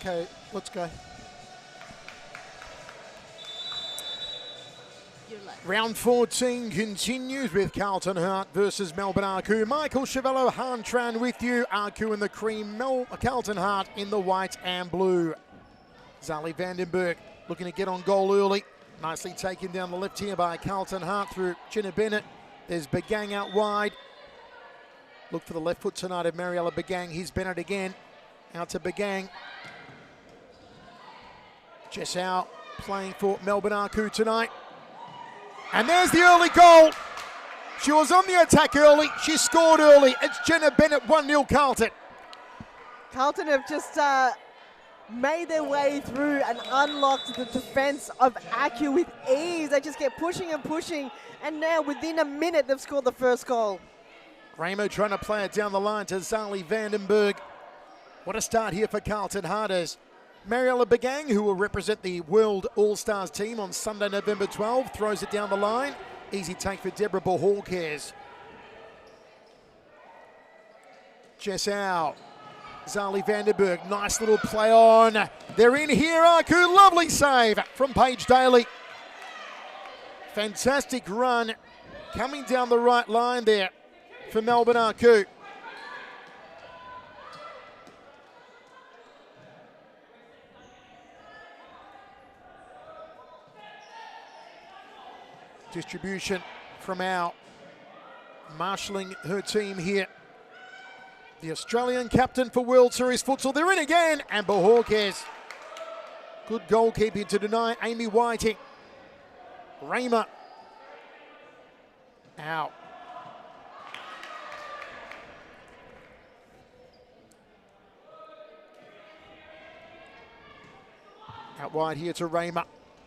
Okay, let's go. Round 14 continues with Carlton Hart versus Melbourne Arku. Michael Chevello, Han Tran with you. Arku in the cream, Carlton Hart in the white and blue. Zali Vandenberg looking to get on goal early. Nicely taken down the left here by Carlton Hart through Jenna Bennett. There's Begang out wide. Look for the left foot tonight of Mariella Begang. Here's Bennett again. Out to Begang. Jessau playing for Melbourne Arku tonight. And there's the early goal. She was on the attack early. She scored early. It's Jenna Bennett, 1-0 Carlton. Carlton have just made their way through and unlocked the defense of Arku with ease. They just get pushing and pushing. And now within a minute, they've scored the first goal. Ramo trying to play it down the line to Zali Vandenberg. What a start here for Carlton Harters. Mariella Begang, who will represent the World All-Stars team on Sunday, November 12, throws it down the line. Easy take for Deborah Bohorquez. Jessau, Zali Vandenberg, nice little play on. They're in here, Arku, lovely save from Paige Daly. Fantastic run coming down the right line there for Melbourne Arku. Distribution from Al, marshalling her team here. The Australian captain for World Series Futsal, they're in again, and Bohorquez. Good goalkeeping to deny Amy Whiting. Raymer. Out. Out wide here to Raymer.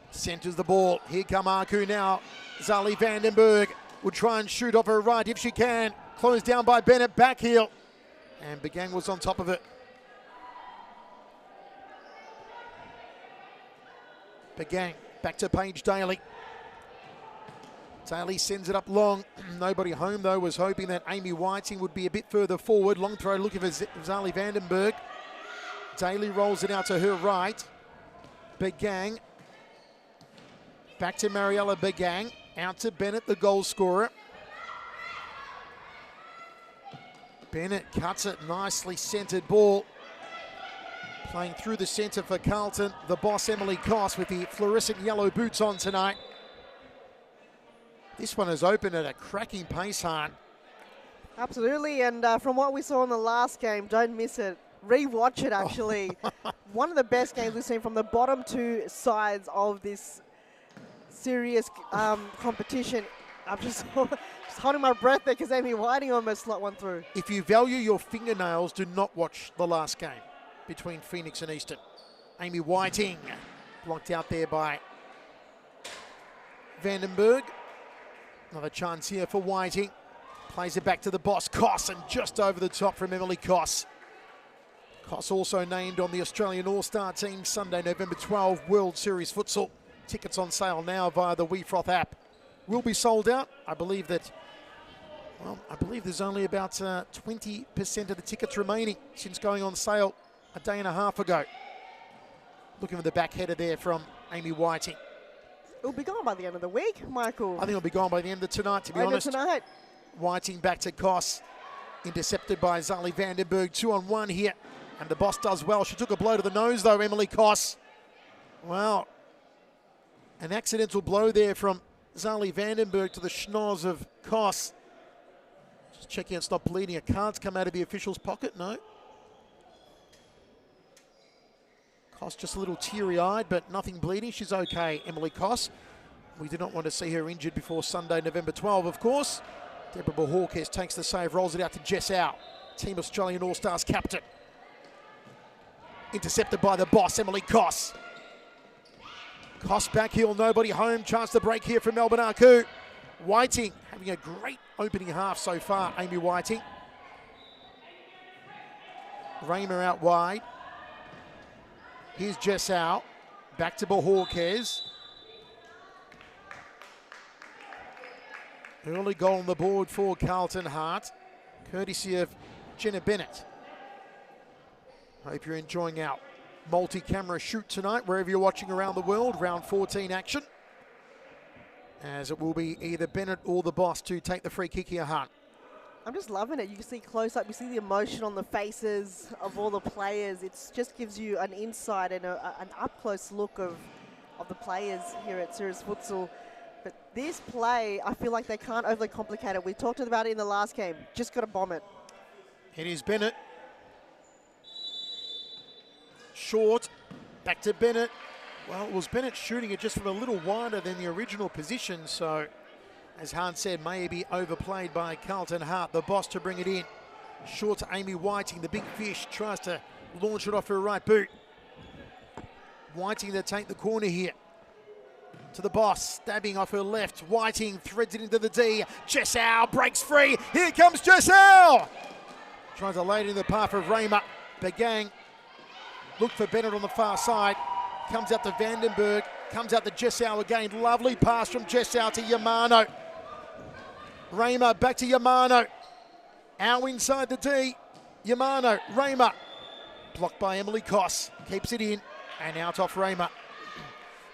Centres the ball. Here come Arku now. Zali Vandenberg will try and shoot off her right if she can. Closed down by Bennett, back heel. And Begang was on top of it. Begang back to Paige Daly. Daly sends it up long. Nobody home though, was hoping that Amy Whiting would be a bit further forward. Long throw looking for Zali Vandenberg. Daly rolls it out to her right. Begang. Back to Mariella Begang. Out to Bennett, the goal scorer. Bennett cuts it, nicely centred ball. Playing through the centre for Carlton, the boss Emily Koss with the fluorescent yellow boots on tonight. This one is open at a cracking pace, Han. Absolutely, and from what we saw in the last game, don't miss it. Re-watch it, actually. One of the best games we've seen from the bottom two sides of this serious competition. I'm just holding my breath there because Amy Whiting almost slot one through. If you value your fingernails, do not watch the last game between Phoenix and Eastern. Amy Whiting blocked out there by Vandenberg. Another chance here for Whiting. Plays it back to the boss, Koss, and just over the top from Emily Koss. Koss also named on the Australian All-Star team Sunday, November 12, World Series Futsal. Tickets on sale now via the WeFroth app. Will be sold out. I believe that, well, I believe there's only about 20% of the tickets remaining since going on sale a day and a half ago. Looking for the back header there from Amy Whiting. It'll be gone by the end of the week, Michael. I think it'll be gone by the end of tonight, to be honest. Tonight. Whiting back to Koss. Intercepted by Zali Vandenberg. 2-on-1 here. And the boss does well. She took a blow to the nose, though, Emily Koss. Well, an accidental blow there from Zali Vandenberg to the schnoz of Koss. Just checking it's not bleeding. A card's come out of the official's pocket. No. Koss just a little teary-eyed, but nothing bleeding. She's okay, Emily Koss. We do not want to see her injured before Sunday, November 12, of course. Deborah Bohorquez takes the save, rolls it out to Jessau, Team Australian All-Stars captain. Intercepted by the boss, Emily Koss. Koss back heel, nobody home. Chance to break here from Melbourne Arku. Whiting having a great opening half so far, Amy Whiting. Raymer out wide. Here's Jessau. Back to Bohorquez. Early goal on the board for Carlton Hart, courtesy of Jenna Bennett. Hope you're enjoying our multi-camera shoot tonight, wherever you're watching around the world. Round 14 action. As it will be either Bennett or the boss to take the free kick here, Hunt. I'm just loving it. You can see close up, you see the emotion on the faces of all the players. It just gives you an insight and an up-close look of the players here at Series Futsal. But this play, I feel like they can't overly complicate it. We talked about it in the last game. Just got to bomb it. It is Bennett. Short. Back to Bennett. Well, it was Bennett shooting it just from a little wider than the original position. So, as Hahn said, maybe overplayed by Carlton Hart, the boss, to bring it in. Short to Amy Whiting, the big fish, tries to launch it off her right boot. Whiting to take the corner here. To the boss, stabbing off her left. Whiting threads it into the D. Jessau breaks free. Here comes Jessau! Trying to lay it in the path of Raymer. Begang looked for Bennett on the far side. Comes out to Vandenberg. Comes out to Jessau again. Lovely pass from Jessau to Yamano. Raymer back to Yamano. Out inside the D. Yamano, Raymer. Blocked by Emily Koss. Keeps it in and out off Raymer.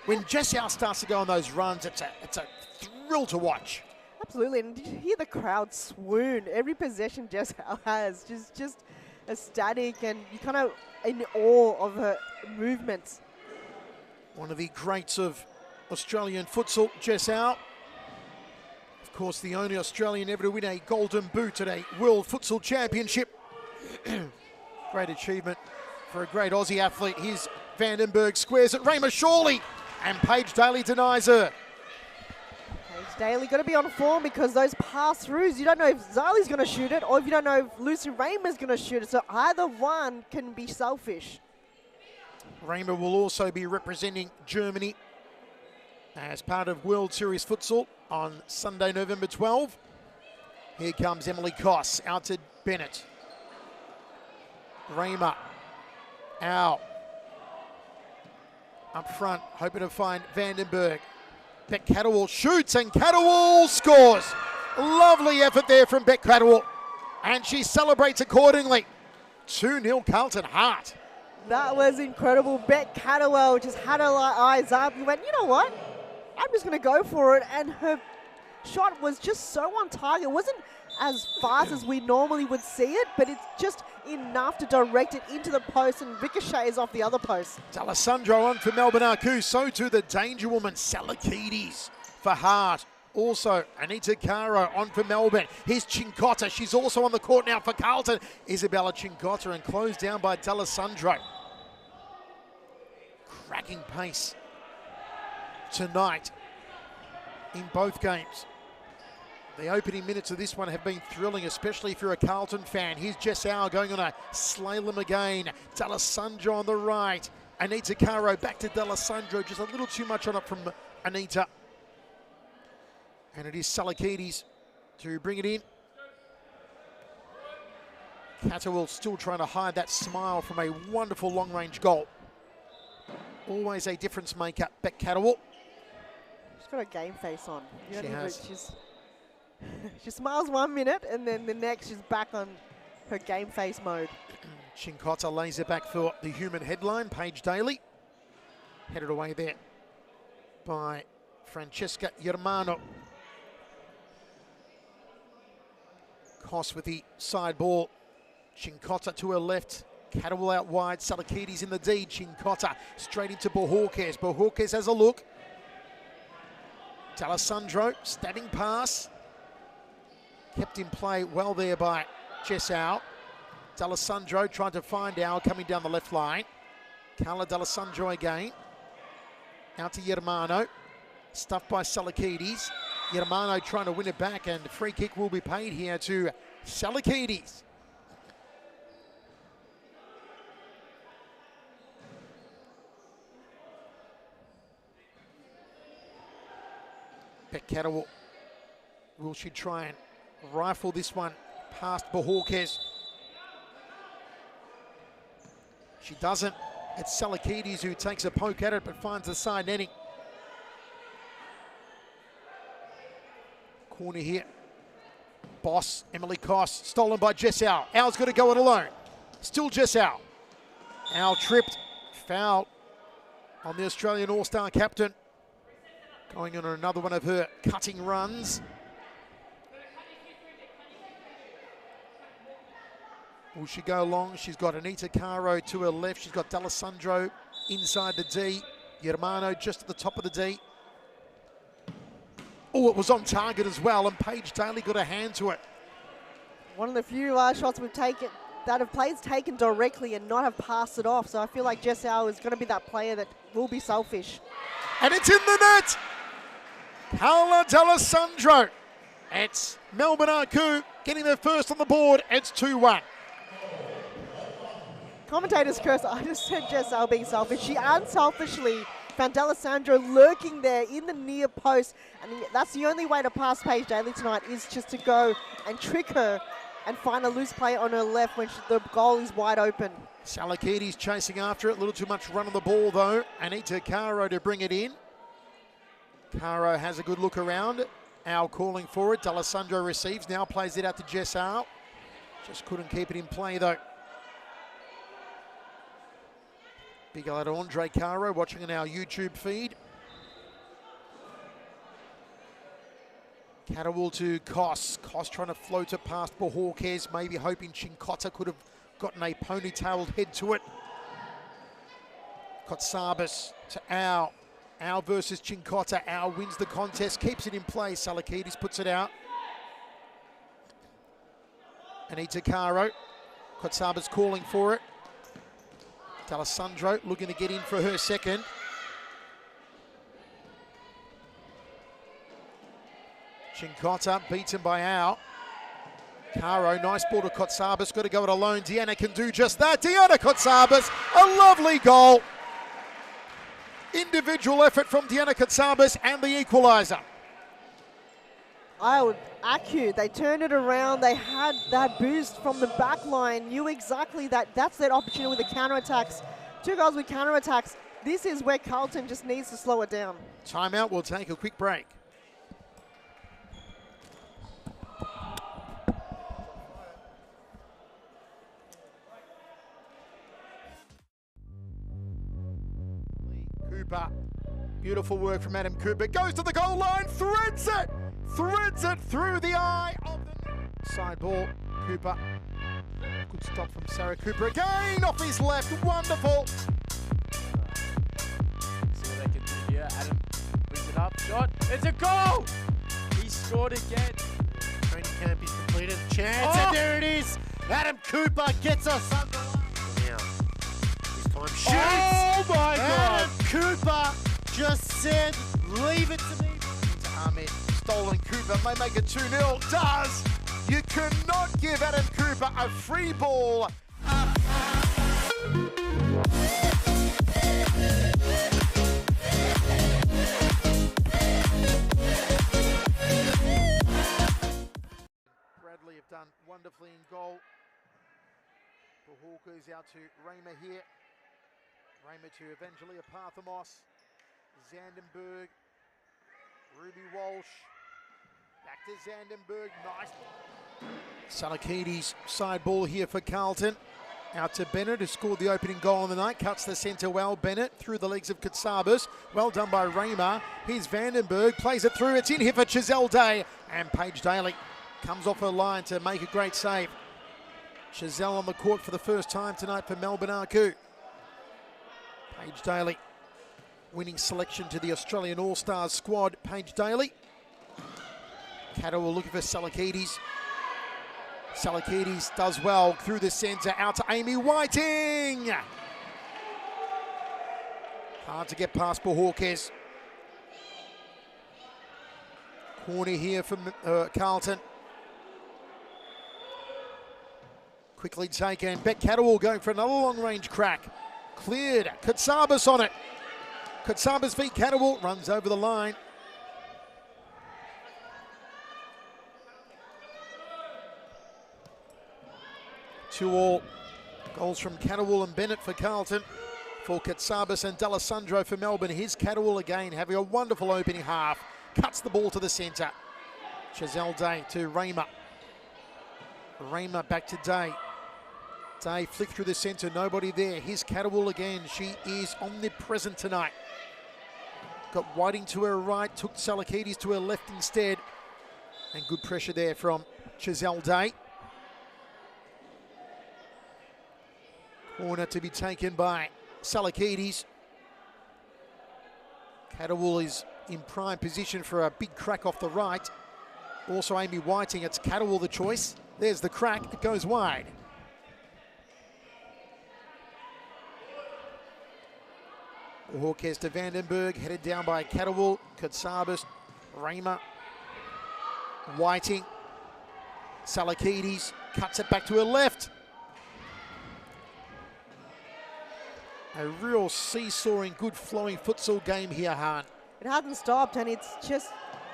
When Jessau starts to go on those runs, it's a thrill to watch. Absolutely, and did you hear the crowd swoon? Every possession Jessau has, just ecstatic, and you kind of in awe of her movements. One of the greats of Australian futsal, Jessau. Of course, the only Australian ever to win a golden boot at a World Futsal Championship. Great achievement for a great Aussie athlete. Here's Vandenberg, squares it, Raymer Shawley, and Paige Daly denies her. Paige Daly got to be on form, because those pass-throughs, you don't know if Zali's going to shoot it or if you don't know if Lucy Raymer's going to shoot it. So either one can be selfish. Raymer will also be representing Germany as part of World Series Futsal on Sunday, November 12. Here comes Emily Koss, out to Bennett. Raymer, out. Up front, hoping to find Vandenberg. Beck Catterwall shoots and Catterwall scores. Lovely effort there from Beck Catterwall. And she celebrates accordingly. 2-0 Carlton Hart. That was incredible. Beck Catterwell just had her eyes up. You went, you know what? I'm just going to go for it. And her shot was just so on target. It wasn't as fast as we normally would see it, but it's just enough to direct it into the post and ricochets off the other post. D'Alessandro on for Melbourne Arcou. So too the danger woman, Salakides for Hart. Also, Anita Caro on for Melbourne. Here's Cincotta. She's also on the court now for Carlton. Isabella Cincotta, and closed down by D'Alessandro. Cracking pace tonight in both games. The opening minutes of this one have been thrilling, especially if you're a Carlton fan. Here's Jessau going on a slalom again. D'Alessandro on the right. Anita Caro back to D'Alessandro. Just a little too much on it from Anita. And it is Salakides to bring it in. Catterwell still trying to hide that smile from a wonderful long-range goal. Always a difference maker, Beck Catterwell. She's got a game face on. She has. She smiles 1 minute, and then the next she's back on her game face mode. Cincotta lays it back for the human headline, Paige Daly. Headed away there by Francesca Germano. Koss with the side ball. Cincotta to her left. Catterwell out wide. Salakides in the D. Cincotta straight into Bohorquez. Bohorquez has a look. D'Alessandro, stabbing pass. Kept in play well there by Jessau. D'Alessandro trying to find Al coming down the left line. Carla D'Alessandro again. Out to Germano. Stuffed by Salakides. Germano trying to win it back, and the free kick will be paid here to Salakides. Beck Catterwell, will she try and rifle this one past Bohorquez? She doesn't. It's Salakides who takes a poke at it but finds the side netting. Corner here. Boss, Emily Koss, stolen by Jessau. Al's got to go it alone. Still Jessau. Al tripped, Foul on the Australian All-Star captain. Going on another one of her cutting runs. Will she go long? She's got Anita Caro to her left. She's got D'Alessandro inside the D. Germano just at the top of the D. Oh, it was on target as well, and Paige Daly got a hand to it. One of the few shots we've taken that have players taken directly and not have passed it off. So I feel like Jess Howe is going to be that player that will be selfish. And it's in the net! Carla D'Alessandro. It's Melbourne Arcu getting their first on the board. It's 2-1. Commentators curse. I just said Jess Howe being selfish. She unselfishly found D'Alessandro lurking there in the near post. And that's the only way to pass Paige Daly tonight, is just to go and trick her and find a loose player on her left when the goal is wide open. Salakides chasing after it. A little too much run on the ball, though. Anita Caro to bring it in. Caro has a good look around. Al calling for it. D'Alessandro receives. Now plays it out to Jess Al. Just couldn't keep it in play, though. Big hello to Andre Caro watching on our YouTube feed. Catterwall to Koss. Koss trying to float it past Bohorquez, maybe hoping Chincotta could have gotten a ponytailed head to it. Kotsabis to Al. Al versus Chincotta. Al wins the contest, keeps it in play. Salakides puts it out. Anita Caro. Kotsabis calling for it. D'Alessandro looking to get in for her second. Chincotta beaten by Al. Caro, nice ball to Kotsabis, got to go it alone. Deanna can do just that. Deanna Kotsabis, a lovely goal. Individual effort from Deanna Kotsabis and the equaliser. Acu, they turned it around. They had that boost from the back line. Knew exactly that's their opportunity with the counterattacks. 2 goals with counterattacks. This is where Carlton just needs to slow it down. Timeout, we'll take a quick break. Cooper, beautiful work from Adam Cooper. Goes to the goal line, threads it through the eye of the side ball. Cooper, good stop from Sarah Cooper again, off his left, wonderful. See what they can do here. Adam brings it up, shot, it's a goal! He scored again. Training camp is completed, chance, and there it is! Adam Cooper gets us under. Now, this time shoots! Oh my God! Adam Cooper just said, leave it to me. Ahmed, stolen. Cooper may make it 2-0. Does! You cannot give Adam Cooper a free ball. Bradley have done wonderfully in goal. Bohorquez is out to Raymer here. Raymer to Evangelia Parthamos. Zandenberg. Ruby Walsh. Back to Zandenberg. Nice. Salakides side ball here for Carlton. Out to Bennett, who scored the opening goal of the night. Cuts the centre well. Bennett through the legs of Kotsabis. Well done by Raymer. Here's Vandenberg. Plays it through. It's in here for Chazelle Day. And Paige Daly comes off her line to make a great save. Chazelle on the court for the first time tonight for Melbourne Arcu. Paige Daly winning selection to the Australian All-Stars squad. Paige Daly. Catterwall looking for Salakides. Salakides does well through the centre, out to Amy Whiting. Hard to get past Bohorquez. Corner here from Carlton. Quickly taken. Beck Catterwall going for another long-range crack. Cleared. Kotsabis on it. Kotsabis v Catterwall runs over the line. 2-2. Goals from Catterwall and Bennett for Carlton. For Kotsabis and D'Alessandro for Melbourne. Here's Catterwall again, having a wonderful opening half. Cuts the ball to the centre. Chazelle Day to Raymer. Raymer back to Day. Day flicked through the centre, nobody there. Here's Catterwall again. She is omnipresent tonight. Got Whiting to her right, took Salakides to her left instead. And good pressure there from Chazelle Day. Corner to be taken by Salakides. Catterwall is in prime position for a big crack off the right. Also Amy Whiting, it's Catterwall the choice. There's the crack, it goes wide. Hawkes to Vandenberg, headed down by Catterwall, Katsabis, Raymer, Whiting, Salakides, cuts it back to her left. A real seesawing, good flowing futsal game here, Han. It hasn't stopped, and it's just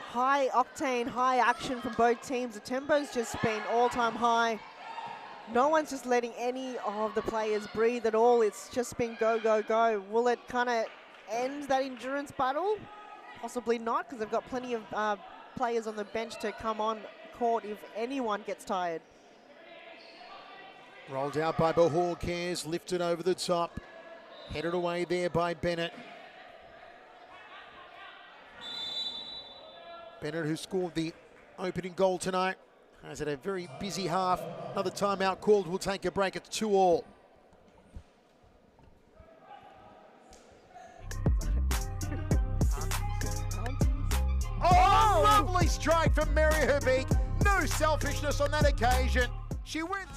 high octane, high action from both teams. The tempo's just been all-time high. No one's just letting any of the players breathe at all. It's just been go, go, go. Will it kind of end that endurance battle? Possibly not, because they've got plenty of players on the bench to come on court if anyone gets tired. Rolled out by Hawkes, lifted over the top. Headed away there by Bennett. Bennett, who scored the opening goal tonight, has had a very busy half. Another timeout called. We'll take a break. It's 2-2. Oh, lovely strike from Mary Herbeek. No selfishness on that occasion. She wins.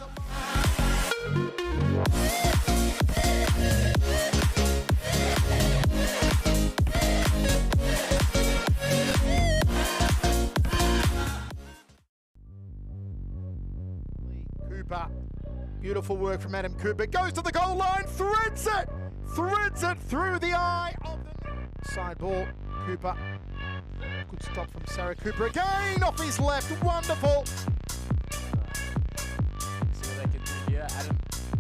Cooper, beautiful work from Adam Cooper, goes to the goal line, threads it through the eye of the side ball. Cooper, good stop from Sarah Cooper again, off his left, wonderful. See what they can do here. Adam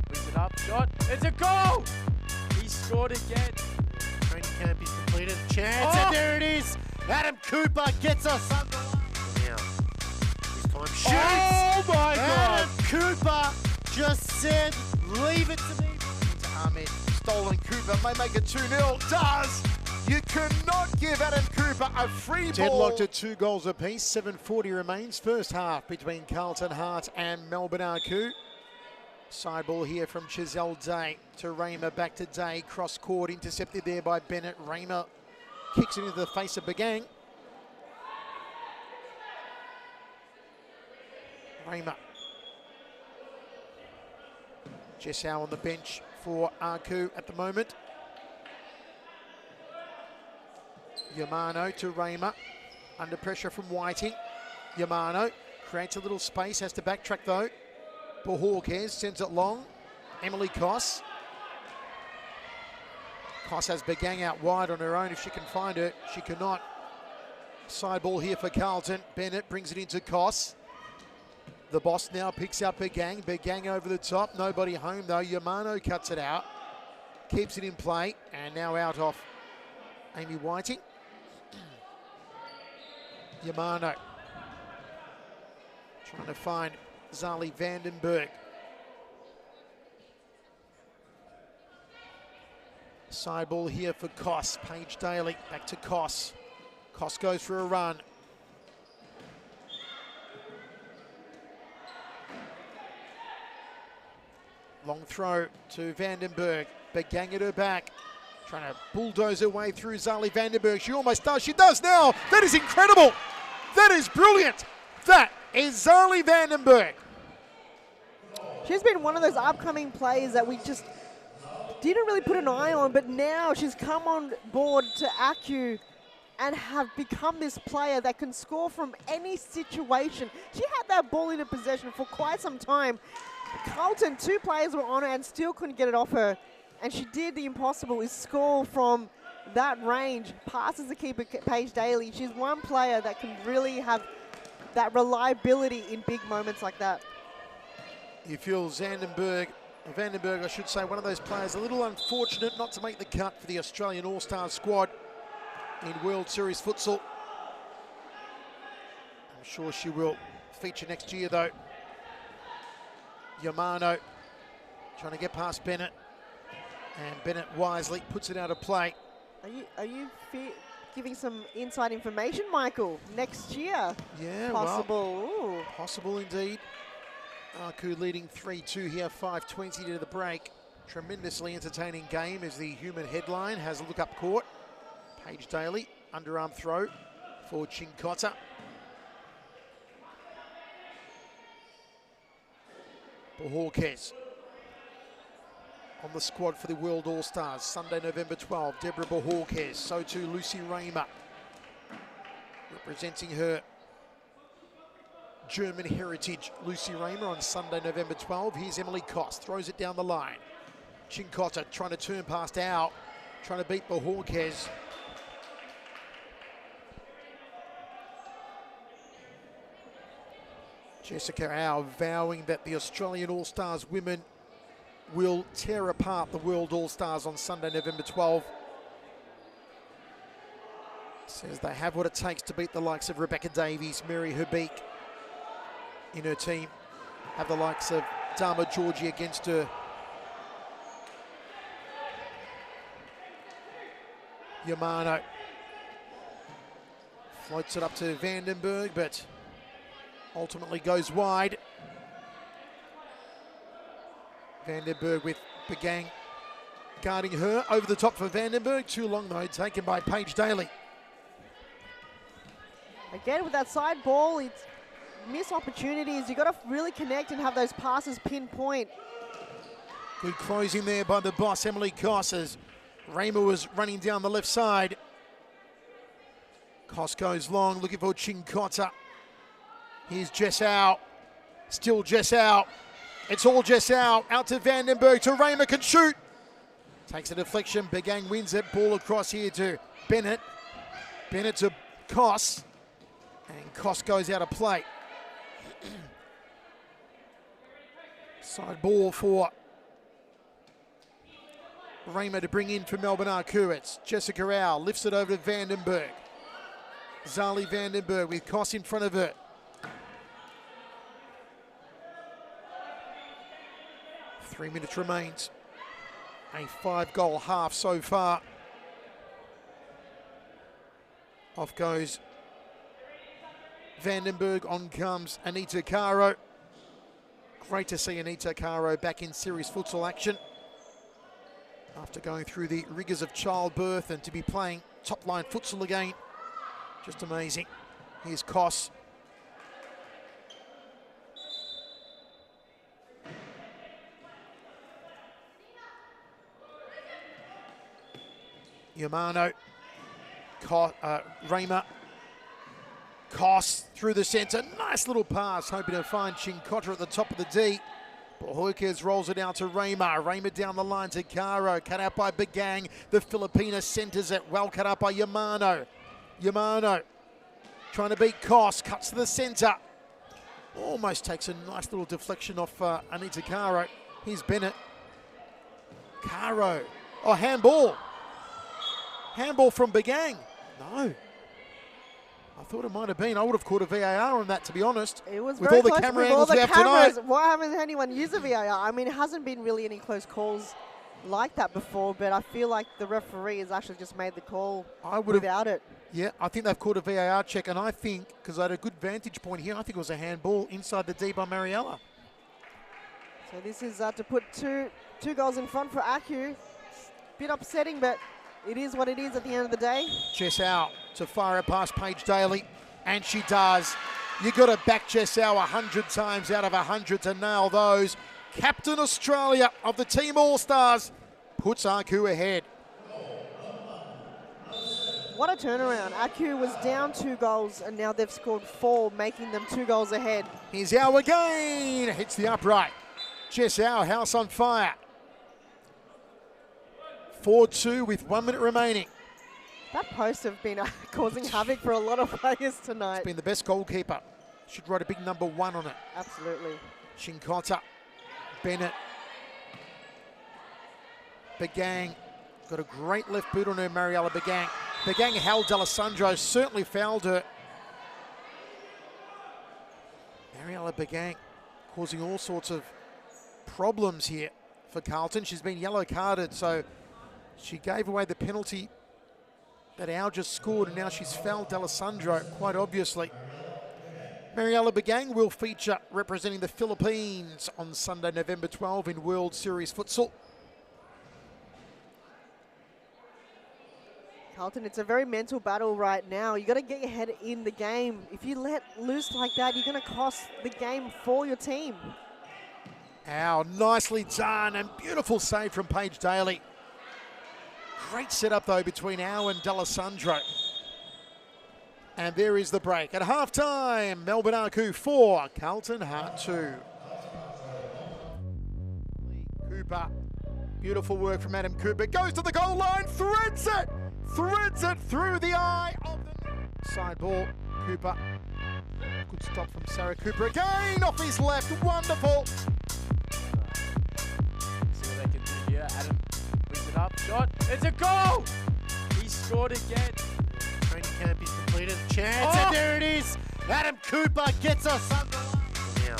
brings it up, shot, it's a goal! He scored again. Training camp is completed. Chance, and there it is. Adam Cooper gets us underway. Now, this time shoots. Oh my God! Adam Cooper just said, leave it to me. Ahmed, stolen. Cooper may make it 2-0. Does! You cannot give Adam Cooper a free ball. Deadlocked at 2 goals apiece. 7:40 remains. First half between Carlton Heart and Melbourne Arcu. Side ball here from Chazelle Day to Raymer, back to Day. Cross court, intercepted there by Bennett. Raymer kicks it into the face of Bagang. Raymer. Jessau on the bench for Arcu at the moment. Yamano to Raymer, under pressure from Whiting. Yamano creates a little space, has to backtrack though. Hawkes sends it long. Emily Koss. Koss has Bagang out wide on her own if she can find her. She cannot. Side ball here for Carlton. Bennett brings it into Koss. The boss now picks up Bagang. Bagang over the top. Nobody home though. Yamano cuts it out. Keeps it in play. And now out off Amy Whiting. Yamano trying to find Zali Vandenberg. Side ball here for Koss. Paige Daly back to Koss. Koss goes for a run. Long throw to Vandenberg. Bagang at her back. Trying to bulldoze her way through Zali Vandenberg. She almost does. She does now. That is incredible. That is brilliant. That is Zali Vandenberg. She's been one of those upcoming players that we just didn't really put an eye on, but now she's come on board to Acu and have become this player that can score from any situation. She had that ball in her possession for quite some time. Carlton, 2 players were on her and still couldn't get it off her. And she did the impossible, is score from that range, passes the keeper, Paige Daly. She's one player that can really have that reliability in big moments like that. You feel Vandenberg, I should say, one of those players a little unfortunate not to make the cut for the Australian All-Star squad in World Series Futsal. I'm sure she will feature next year though. Yamano Trying to get past Bennett. And Bennett wisely puts it out of play. Are you giving some inside information, Michael? Next year? Yeah, possible. Well, possible indeed. Aku leading 3-2 here, 5:20 to the break. Tremendously entertaining game as the human headline has a look up court. Paige Daly, underarm throw for Chinkota. Bohorquez on the squad for the World All-Stars, Sunday, November 12. Deborah Bohorquez, so too Lucy Raymer, representing her German heritage. Lucy Raymer on Sunday, November 12. Here's Emily Koss, throws it down the line. Chinkota trying to turn past out, trying to beat Bohorquez. Jessica Au vowing that the Australian All-Stars women will tear apart the World All-Stars on Sunday, November 12. Says they have what it takes to beat the likes of Rebecca Davies, Mary Herbeek in her team. Have the likes of Dama Georgie against her. Yamano floats it up to Vandenberg, but ultimately goes wide. Vandenberg with Begang guarding her. Over the top for Vandenberg. Too long though, taken by Paige Daly. Again, with that side ball, it's missed opportunities. You've got to really connect and have those passes pinpoint. Good closing there by the boss, Emily Koss, as Raymer was running down the left side. Koss goes long, looking for Chinkota. Here's Jess Au. Still Jess Au. It's all Jess Au. Out to Vandenberg, to Raymer, can shoot. Takes a deflection, Begang wins it. Ball across here to Bennett. Bennett to Koss. And Koss goes out of play. Side ball for Raymer to bring in for Melbourne Aku. It's Jessica Au, lifts it over to Vandenberg. Zali Vandenberg with Koss in front of her. Three minutes remains. A 5-goal half so far. Off goes Vandenberg, on comes Anita Caro. Great to see Anita Caro back in serious futsal action after going through the rigours of childbirth, and to be playing top-line futsal again. Just amazing. Here's Koss. Yamano. Raymer. Koss through the centre. Nice little pass, hoping to find Chinkota at the top of the D. Bohorquez rolls it out to Raymer. Raymer down the line to Caro. Cut out by Begang. The Filipina centres it. Well cut out by Yamano. Yamano trying to beat Koss. Cuts to the centre. Almost takes a nice little deflection off Anita Caro. Here's Bennett. Caro. Oh, handball. Handball from Begang. No. I thought it might have been. I would have caught a VAR on that, to be honest. It was with very all the close camera with all angles the we have cameras. tonight. Why haven't anyone used a VAR? I mean, it hasn't been really any close calls like that before, but I feel like the referee has actually just made the call without it. Yeah, I think they've caught a VAR check, and I think, because I had a good vantage point here, I think it was a handball inside the D by Mariella. So this is to put two goals in front for Aku. Bit upsetting, but it is what it is at the end of the day. Jess Au to fire it past Paige Daly, and she does. You got to back Jess Au 100 times out of 100 to nail those. Captain Australia of the Team All-Stars puts Aku ahead. What a turnaround. Aku was down 2 goals, and now they've scored 4, making them 2 goals ahead. Here's Au again. Hits the upright. Jess Au, house on fire. 4-2 with 1 minute remaining. That post have been causing havoc for a lot of players tonight. It's been the best goalkeeper. Should write a big number 1 on it. Absolutely. Chinkota, Bennett, Begang. Got a great left boot on her, Mariella Begang. Begang held D'Alessandro, certainly fouled her. Mariella Begang causing all sorts of problems here for Carlton. She's been yellow carded, so she gave away the penalty that Al just scored, and now she's fouled D'Alessandro, quite obviously. Mariella Bagang will feature representing the Philippines on Sunday, November 12 in World Series Futsal. Carlton, it's a very mental battle right now. You got to get your head in the game. If you let loose like that, you're going to cost the game for your team. Al, nicely done, and beautiful save from Paige Daly. Great setup though between Al and D'Alessandro. And there is the break. At halftime, Melbourne Aku 4, Carlton Heart 2. Cooper, beautiful work from Adam Cooper. Goes to the goal line, threads it through the eye of the side ball. Cooper, good stop from Sarah Cooper again, off his left, wonderful. See what they can do here. Adam brings it up, shot, it's a goal! He scored again. Training camp is completed. Chance, Oh! and there it is. Adam Cooper gets us underway. Now,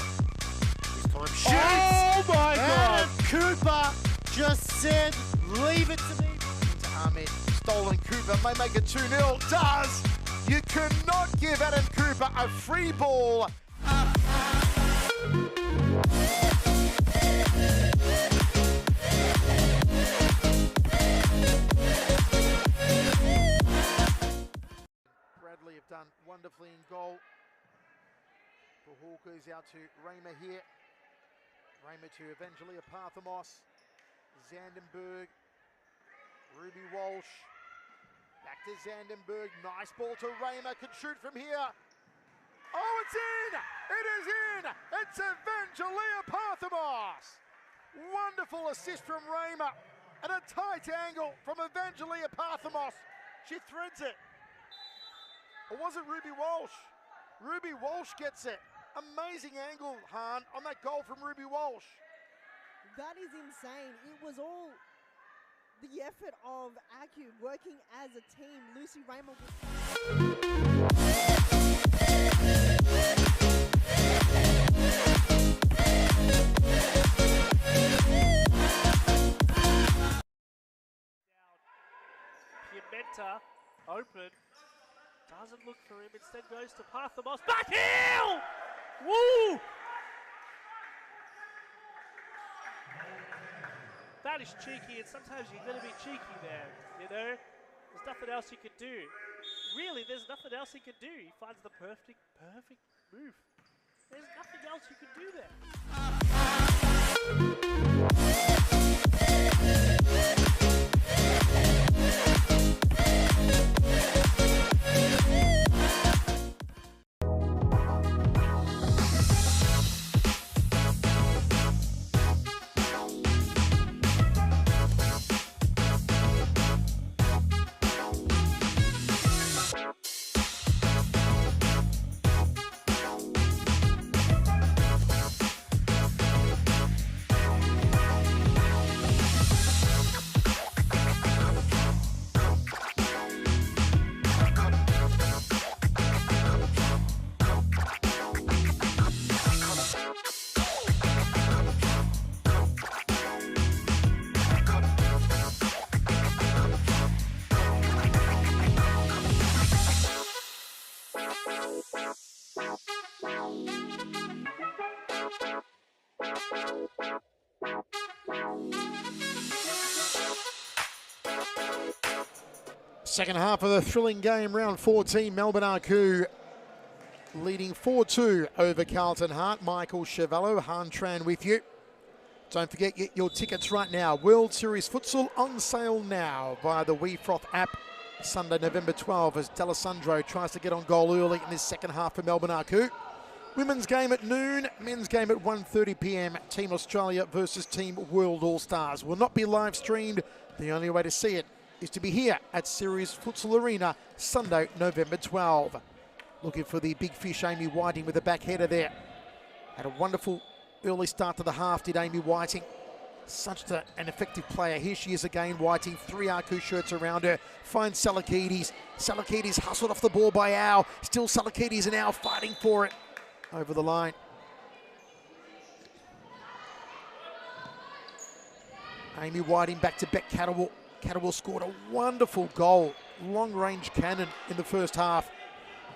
this time shoots. Oh my God! Adam Cooper just said, leave it to me. Into Ahmed, stolen Cooper, may make it 2-0, does! You cannot give Adam Cooper a free ball. Bradley have done wonderfully in goal. The Hawkers out to Raymer here. Raymer to Evangelia Parthamos. Zandenberg. Ruby Walsh. Back to Zandenberg. Nice ball to Raymer. Can shoot from here. Oh, it's in! It is in! It's Evangelia Parthamos! Wonderful assist from Raymer. At a tight angle from Evangelia Parthamos. She threads it. Or was it Ruby Walsh? Ruby Walsh gets it. Amazing angle, Han, on that goal from Ruby Walsh. That is insane. It was all the effort of Aku working as a team. Lucy Raymer. Pimenta open. Doesn't look for him, instead goes to Parthamos. Back heel! Woo! That is cheeky, and sometimes you're going to be cheeky there, you know? There's nothing else you can do. Really, there's nothing else he can do. He finds the perfect move. There's nothing else you can do there. Second half of the thrilling game, round 14, Melbourne Aku leading 4-2 over Carlton Heart. Michael Chevallo, Han Tran with you. Don't forget, get your tickets right now. World Series Futsal on sale now via the WeFroth app. Sunday, November 12, as D'Alessandro tries to get on goal early in this second half for Melbourne Aku. Women's game at noon, men's game at 1:30 p.m. Team Australia versus Team World All-Stars. Will not be live streamed. The only way to see it is to be here at Series Futsal Arena, Sunday, November 12. Looking for the big fish, Amy Whiting, with a back header there. Had a wonderful early start to the half, did Amy Whiting. Such an effective player. Here she is again, Whiting. 3 Aku shirts around her. Finds Salakides. Salakides hustled off the ball by Al. Still Salakides and Al fighting for it. Over the line. Amy Whiting back to Beck Catterwell. Catterwell scored a wonderful goal. Long-range cannon in the first half.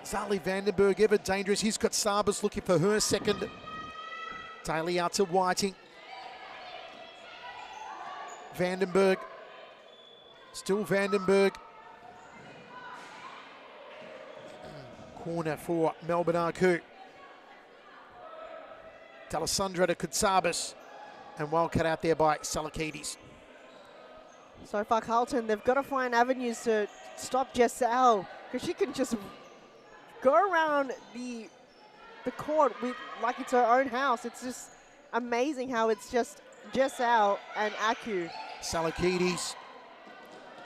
Zali Vandenberg ever dangerous. He's got Sabas looking for her second. Daly out to Whiting. Vandenberg. Still Vandenberg. Corner for Melbourne Arku. D'Alessandro to Kutsabis. And well cut out there by Salakidis. So far, Carlton, they've got to find avenues to stop Jessel, because she can just go around the court with like it's her own house. It's just amazing how it's just Jessel and Aku. Salakidis.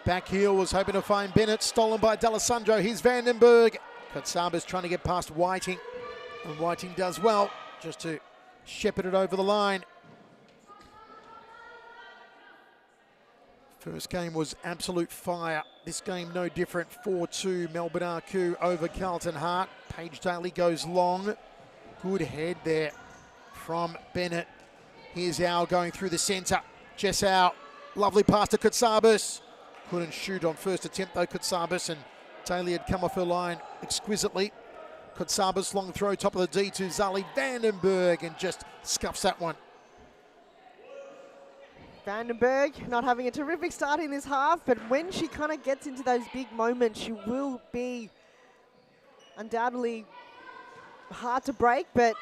Back heel was hoping to find Bennett. Stolen by D'Alessandro. Here's Vandenberg. Kutsabis trying to get past Whiting. And Whiting does well just to shepherd it over the line. First game was absolute fire. This game no different. 4-2 Melbourne Arku over Carlton Hart. Paige Daly goes long. Good head there from Bennett. Here's Al going through the centre. Jess Al. Lovely pass to Kutsabis. Couldn't shoot on first attempt though, Kutsabis, and Daly had come off her line exquisitely. Kutsabis long throw, top of the D to Zali Vandenberg, and just scuffs that one. Vandenberg not having a terrific start in this half, but when she kind of gets into those big moments, she will be undoubtedly hard to break, but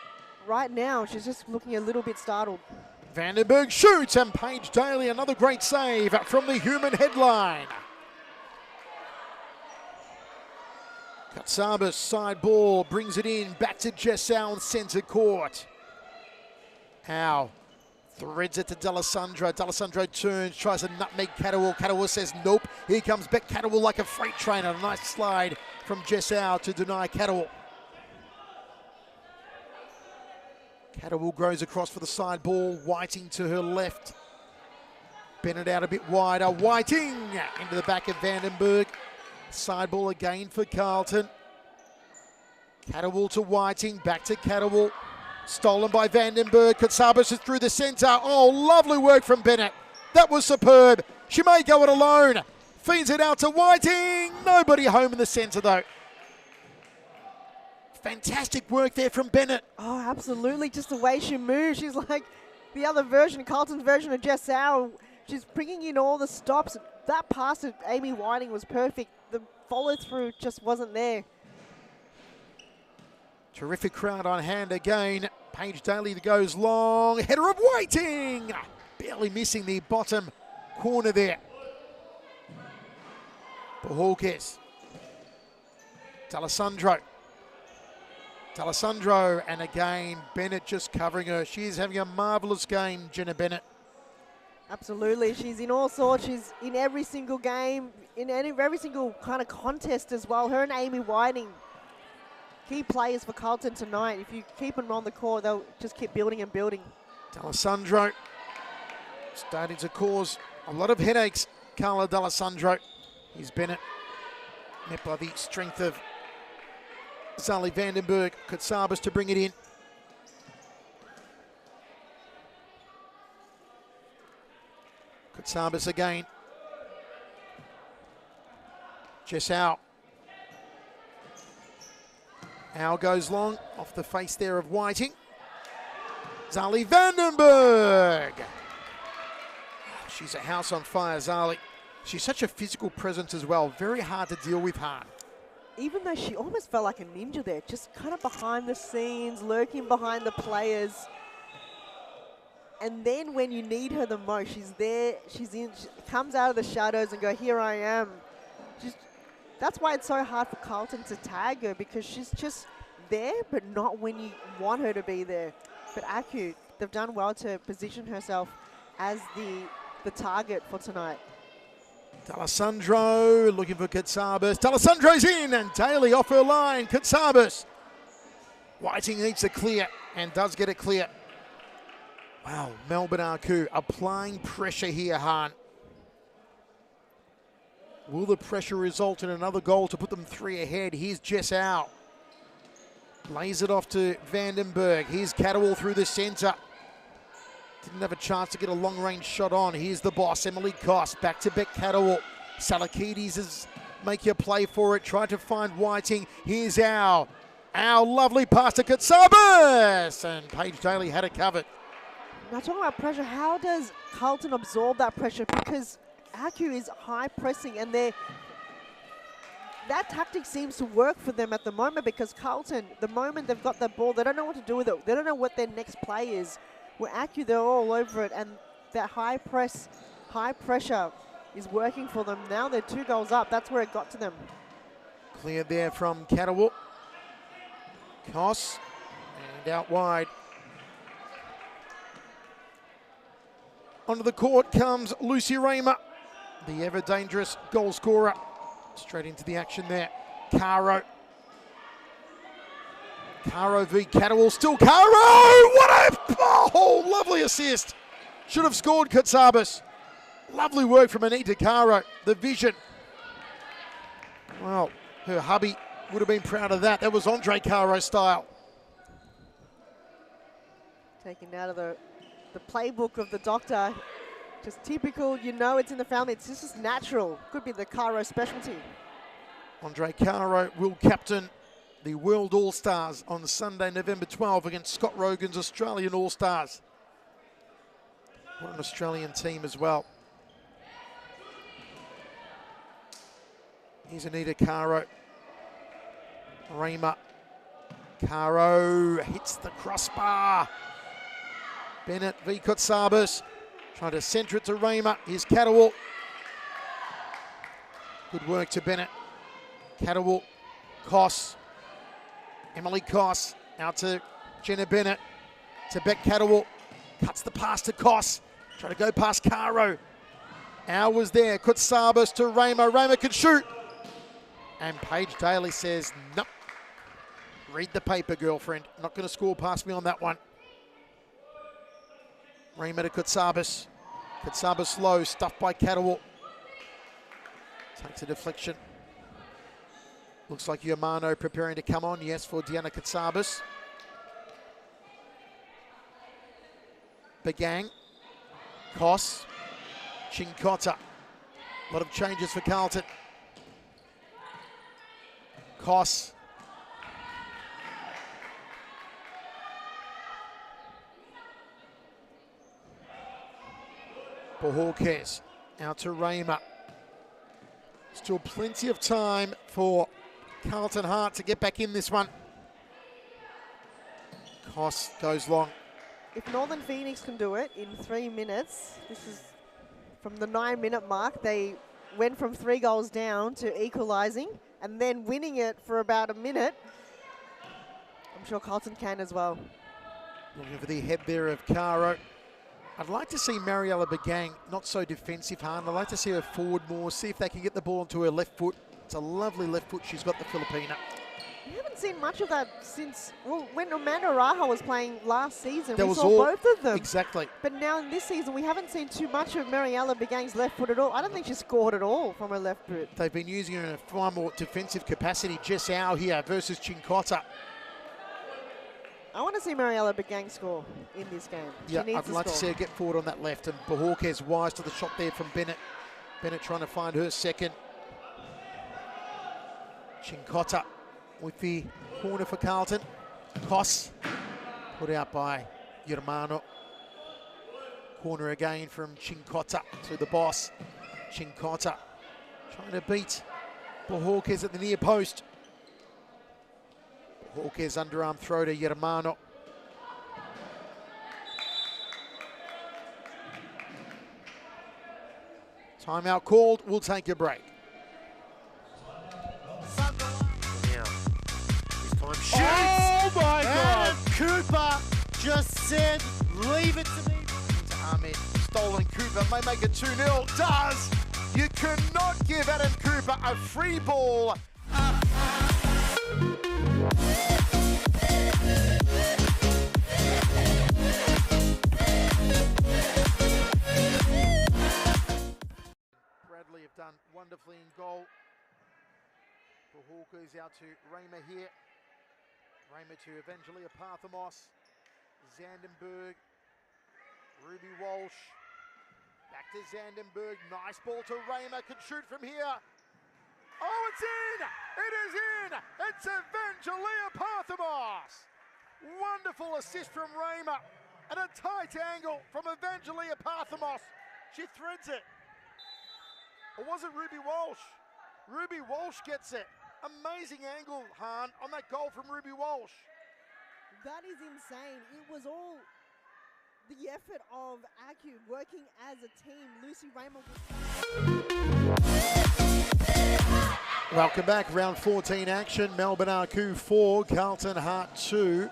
right now she's just looking a little bit startled. Vandenberg shoots, and Paige Daly another great save from the human headline. Kutsabis side ball brings it in, back to Jessel in centre court. Howe threads it to D'Alessandro. D'Alessandro turns, tries to nutmeg Catterwell. Catterwell says nope. Here comes Beck Catterwell like a freight train. A nice slide from Jessel to deny Catterwell. Catterwell grows across for the side ball. Whiting to her left. Bennett out a bit wider. Whiting into the back of Vandenberg. Side ball again for Carlton. Catterwell to Whiting. Back to Catterwell. Stolen by Vandenberg. Kutsabis is through the centre. Oh, lovely work from Bennett. That was superb. She may go it alone. Feeds it out to Whiting. Nobody home in the centre though. Fantastic work there from Bennett. Oh, absolutely. Just the way she moves. She's like the other version, Carlton's version of Jessel. She's bringing in all the stops. That pass to Amy Whiting was perfect. The follow-through just wasn't there. Terrific crowd on hand again. Paige Daly goes long. Header of Whiting. Barely missing the bottom corner there. Pahulkes. D'Alessandro. D'Alessandro, and again, Bennett just covering her. She is having a marvellous game, Jenna Bennett. Absolutely. She's in all sorts. She's in every single game, in every single kind of contest as well. Her and Amy Whiting, key players for Carlton tonight. If you keep them on the court, they'll just keep building and building. D'Alessandro starting to cause a lot of headaches. Carla D'Alessandro. Here's Bennett, met by the strength of Zali Vandenberg. Kutsabis to bring it in. Kutsabis again. Jessel. Al goes long, off the face there of Whiting. Zali Vandenberg. She's a house on fire, Zali. She's such a physical presence as well. Very hard to deal with, hard. Even though she almost felt like a ninja there, just kind of behind the scenes, lurking behind the players. And then when you need her the most, she's there, she comes out of the shadows and go, here I am. That's why it's so hard for Carlton to tag her, because she's just there, but not when you want her to be there. But Aku, they've done well to position herself as the target for tonight. D'Alessandro looking for Kutsabis. D'Alessandro's in, and Daly off her line. Kutsabis. Whiting needs to clear, and does get it clear. Wow, Melbourne Arku applying pressure here, Han. Will the pressure result in another goal to put them 3 ahead? Here's Jessel. Lays it off to Vandenberg. Here's Catterwell through the centre. Didn't have a chance to get a long-range shot on. Here's the boss, Emily Koss. Back to Beck Catterwall. Salakides is make you play for it. Tried to find Whiting. Here's our lovely pass to Katsabas. And Paige Daly had it covered. Now talking about pressure, how does Carlton absorb that pressure? Because Acu is high pressing and that tactic seems to work for them at the moment, because Carlton, the moment they've got the ball, they don't know what to do with it. They don't know what their next play is. Where Acu, they're all over it, and that high pressure is working for them. Now they're 2 goals up. That's where it got to them. Cleared there from Catterwall. Koss, and out wide. Onto the court comes Lucy Raymer, the ever-dangerous goal scorer. Straight into the action there. Caro v. Catterwall, still Caro! What a lovely assist. Should have scored Katsabas. Lovely work from Anita Caro. The vision. Well, her hubby would have been proud of that. That was Andre Caro style. Taken out of the playbook of the doctor. Just typical, you know it's in the family. It's just natural. Could be the Caro specialty. Andre Caro will captain the World All-Stars on Sunday, November 12 against Scott Rogan's Australian All-Stars. What an Australian team as well. Here's Anita Caro. Raymer. Caro hits the crossbar. Bennett v. Katsabas. Trying to centre it to Raymer. Here's Catterwall. Good work to Bennett. Catterwall. Koss. Emily Koss. Out to Jenna Bennett. To Beck Catterwall. Cuts the pass to Koss. Trying to go past Caro. Al was there. Katsabas to Raymer. Raymer can shoot. And Paige Daly says, nope. Read the paper, girlfriend. Not going to score past me on that one. Raymer to Katsabas. Katsabas low, stuffed by Catterwall. Takes a deflection. Looks like Yamano preparing to come on. Yes, for Deanna Katsabas. Begang. Koss. Chinkota. A lot of changes for Carlton. Koss. Bohorquez out to Raymer. Still plenty of time for Carlton Hart to get back in this one. Koss goes long. If Northern Phoenix can do it in 3 minutes, this is from the 9-minute mark, they went from 3 goals down to equalising and then winning it for about a minute. I'm sure Carlton can as well. Looking for the head there of Caro. I'd like to see Mariella Begang not so defensive hard. I'd like to see her forward more, see if they can get the ball onto her left foot. It's a lovely left foot she's got, the Filipina. We haven't seen much of that since, well, when Amanda Raja was playing last season. There we was saw all, both of them. Exactly. But now in this season, we haven't seen too much of Mariella Begang's left foot at all. I don't think she scored at all from her left foot. They've been using her in a far more defensive capacity. Jess Au here versus Chinkota. I want to see Mariella Begang score in this game. Yeah, I'd like to see her get forward on that left. And Bohorquez wise to the shot there from Bennett. Bennett trying to find her second. Chinkota with the corner for Carlton. Koss put out by Germano. Corner again from Chinkota to the boss. Chinkota trying to beat Bohorquez at the near post. Bohorquez underarm throw to Germano. Timeout called. We'll take a break. Oh my God! Cooper just said, leave it to me. To Ahmed, stolen Cooper may make it 2-0. Does! You cannot give Adam Cooper a free ball. Bradley have done wonderfully in goal. Bohorquez out to Raymer here. Raymer to Evangelia Parthamos. Zandenberg. Ruby Walsh. Back to Zandenberg. Nice ball to Raymer. Can shoot from here. Oh, it's in! It is in! It's Evangelia Parthamos! Wonderful assist from Raymer. And a tight angle from Evangelia Parthamos. She threads it. Or was it Ruby Walsh? Ruby Walsh gets it. Amazing angle, Hahn, on that goal from Ruby Walsh. That is insane. It was all the effort of Acu working as a team. Lucy Raymer. Welcome back. Round 14 action. Melbourne Acu 4, Carlton Heart 2.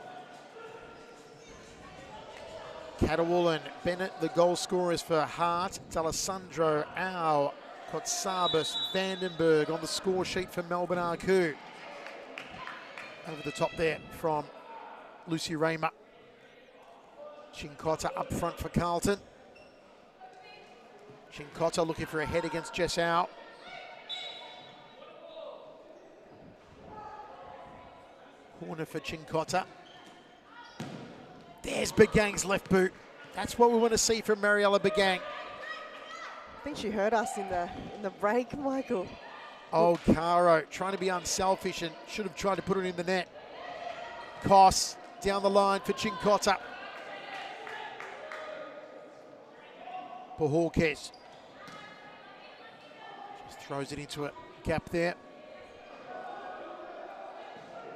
Catawul and Bennett, the goal scorers for Hart. D'Alessandro, Au, Kotsabis, Vandenberg on the score sheet for Melbourne Acu. Over the top there from Lucy Raymer. Chincotta up front for Carlton. Chincotta looking for a head against Jess Au. Corner for Chincotta. There's Begang's left boot. That's what we want to see from Mariella Begang. I think she heard us in the break, Michael. Oh, Caro trying to be unselfish and should have tried to put it in the net. Koss down the line for Chincotta. Pahorkes just throws it into a gap there.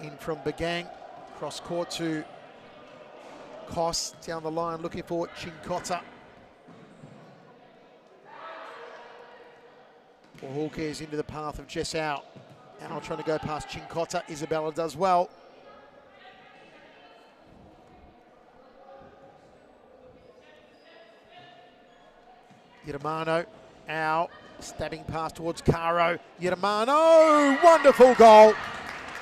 In from Begang, cross court to Koss down the line looking for Chincotta. Pahorkes into the path of Jess Au. Au trying to go past Chincotta. Isabella does well. Yeramano, Au, stabbing pass towards Caro. Yeramano, wonderful goal.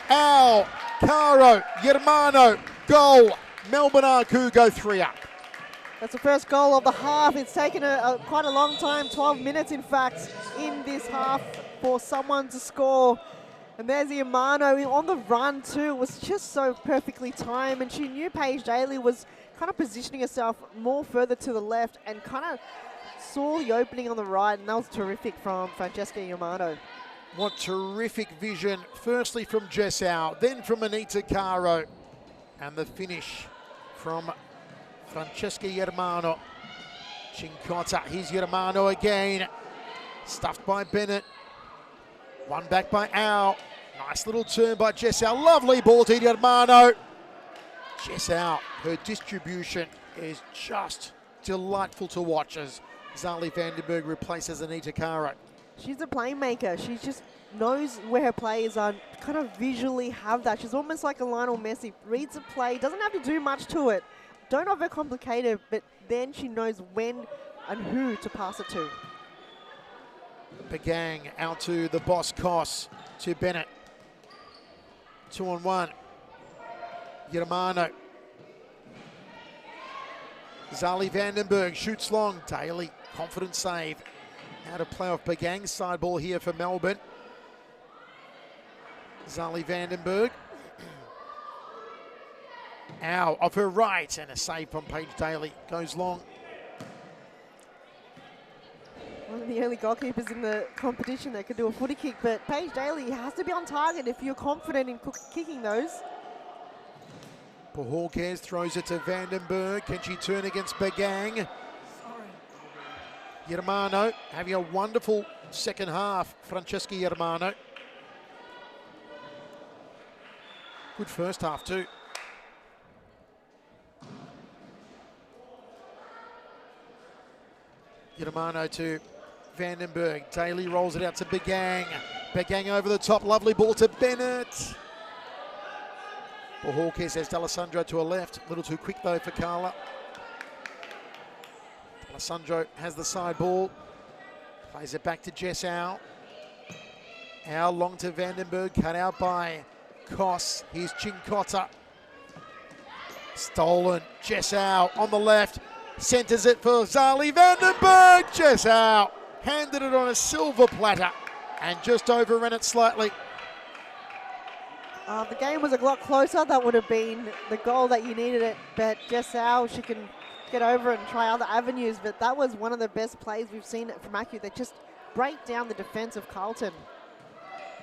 Au, Caro, Yeramano, goal. Melbourne Acu go 3 up. That's the first goal of the half. It's taken quite a long time, 12 minutes in fact, in this half for someone to score. And there's Yeramano on the run too. It was just so perfectly timed, and she knew Paige Daly was kind of positioning herself more further to the left and kind of saw the opening on the right, and that was terrific from Francesca Yeramano. What terrific vision, firstly from Jess Au, then from Anita Caro, and the finish from Francesca Yeramano. Chincotta, here's Yeramano again, stuffed by Bennett, one back by Au. Nice little turn by Jess Au, lovely ball to Yeramano. Jess Au, her distribution is just delightful to watch as Zali Vandenberg replaces Anita Caro. She's a playmaker. She just knows where her players are, kind of visually have that. She's almost like a Lionel Messi. Reads a play, doesn't have to do much to it. Don't overcomplicate it, but then she knows when and who to pass it to. Begang out to the boss Koss, to Bennett. 2-on-1. Yeramano. Zali Vandenberg shoots long. Daly, confident save. Out of play off Begang's side ball here for Melbourne. Zali Vandenberg. Au off her right, and a save from Paige Daly. Goes long. One of the only goalkeepers in the competition that could do a footy kick, but Paige Daly has to be on target if you're confident in kicking those. Pahorkes throws it to Vandenberg. Can she turn against Begang? Yeramano having a wonderful second half. Francesca Yeramano. Good first half too. Yeramano to Vandenberg. Daly rolls it out to Begang. Begang over the top. Lovely ball to Bennett. Pahorkes has D'Alessandro to a left. A little too quick though for Carla. D'Alessandro has the side ball. Plays it back to Jess Au. Au long to Vandenberg. Cut out by Koss. Here's Chincotta. Stolen. Jess Au on the left. Centres it for Zali Vandenberg. Jess Au handed it on a silver platter and just overran it slightly. The game was a lot closer. That would have been the goal that you needed it. But Jess Au, she can get over and try other avenues, but that was one of the best plays we've seen from Aku. They just break down the defence of Carlton.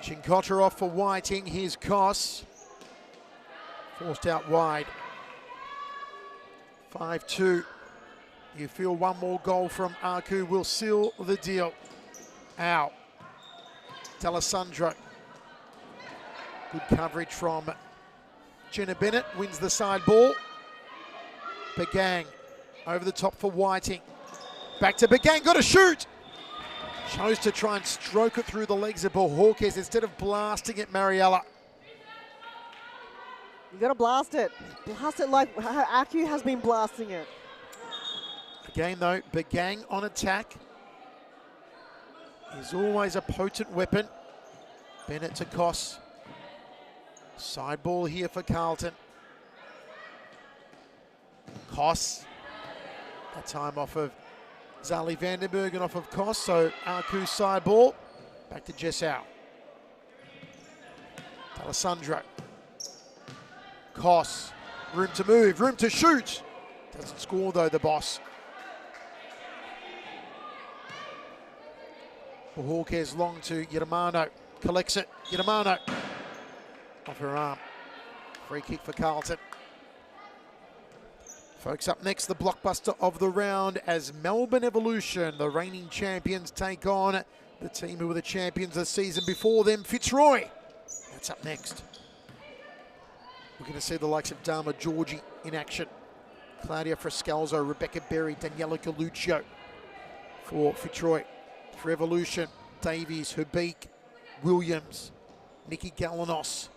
Chincotta off for Whiting. Here's Koss. Forced out wide. 5-2. You feel one more goal from Aku will seal the deal. Out. D'Alessandro. Good coverage from Jenna Bennett. Wins the side ball. Begang over the top for Whiting. Back to Begang. Got a shoot. Chose to try and stroke it through the legs of Bohorquez instead of blasting it, Mariella. You got to blast it. Blast it like how Aku has been blasting it. Again, though, Begang on attack is always a potent weapon. Bennett to Koss. Side ball here for Carlton. Koss. That time off of Zali Vandenberg and off of Koss. So Aku side ball. Back to Jessau. D'Alessandro. Koss. Room to move, room to shoot. Doesn't score though, the boss. Bohorquez long to Yeramano. Collects it. Yeramano. Off her arm. Free kick for Carlton. Folks, up next, the blockbuster of the round as Melbourne Evolution, the reigning champions, take on the team who were the champions the season before them, Fitzroy. That's up next. We're going to see the likes of Dharma Georgie in action. Claudia Frescalzo, Rebecca Berry, Daniela Galuccio for Fitzroy. For Evolution, Davies, Herbeek, Williams, Nikki Galanos.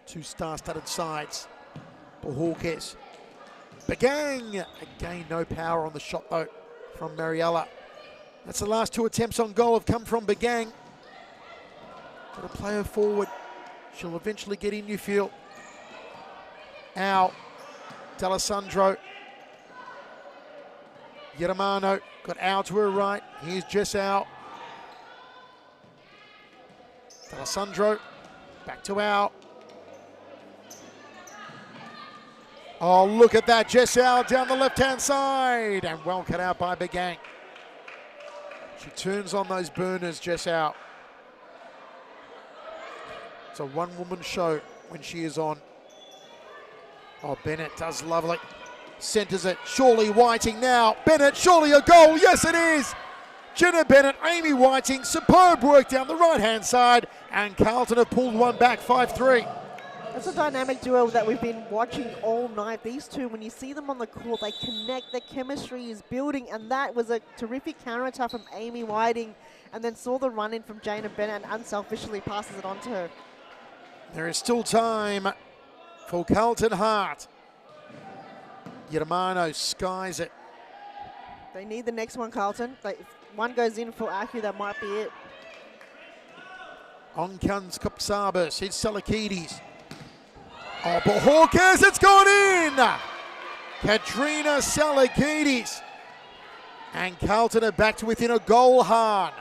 Two star-studded sides. Bohorquez. Begang! Again, no power on the shot though from Mariella. That's the last two attempts on goal have come from Begang. Got to play her forward. She'll eventually get in, you feel. Out. D'Alessandro. Yeramano got out to her right. Here's Jessau. D'Alessandro. Back to Al. Oh, look at that. Jessau down the left-hand side. And well cut out by Begang. She turns on those burners, Jessau. It's a one-woman show when she is on. Oh, Bennett does lovely. Centres it. Surely Whiting now. Bennett, surely a goal. Yes, it is. Jenna Bennett, Amy Whiting. Superb work down the right-hand side. And Carlton have pulled one back, 5-3. That's a dynamic duo that we've been watching all night. These two, when you see them on the court, they connect. Their chemistry is building. And that was a terrific counterattack from Amy Whiting. And then saw the run-in from Jana Bennett and unselfishly passes it on to her. There is still time for Carlton Hart. Yeramano skies it. They need the next one, Carlton. If one goes in for Aku, that might be it. On comes Kopsabas. It's Salakidis. Oh, Bohorquez, it's gone in! Katrina Salakidis. And Carlton are back to within a goal, Hahn.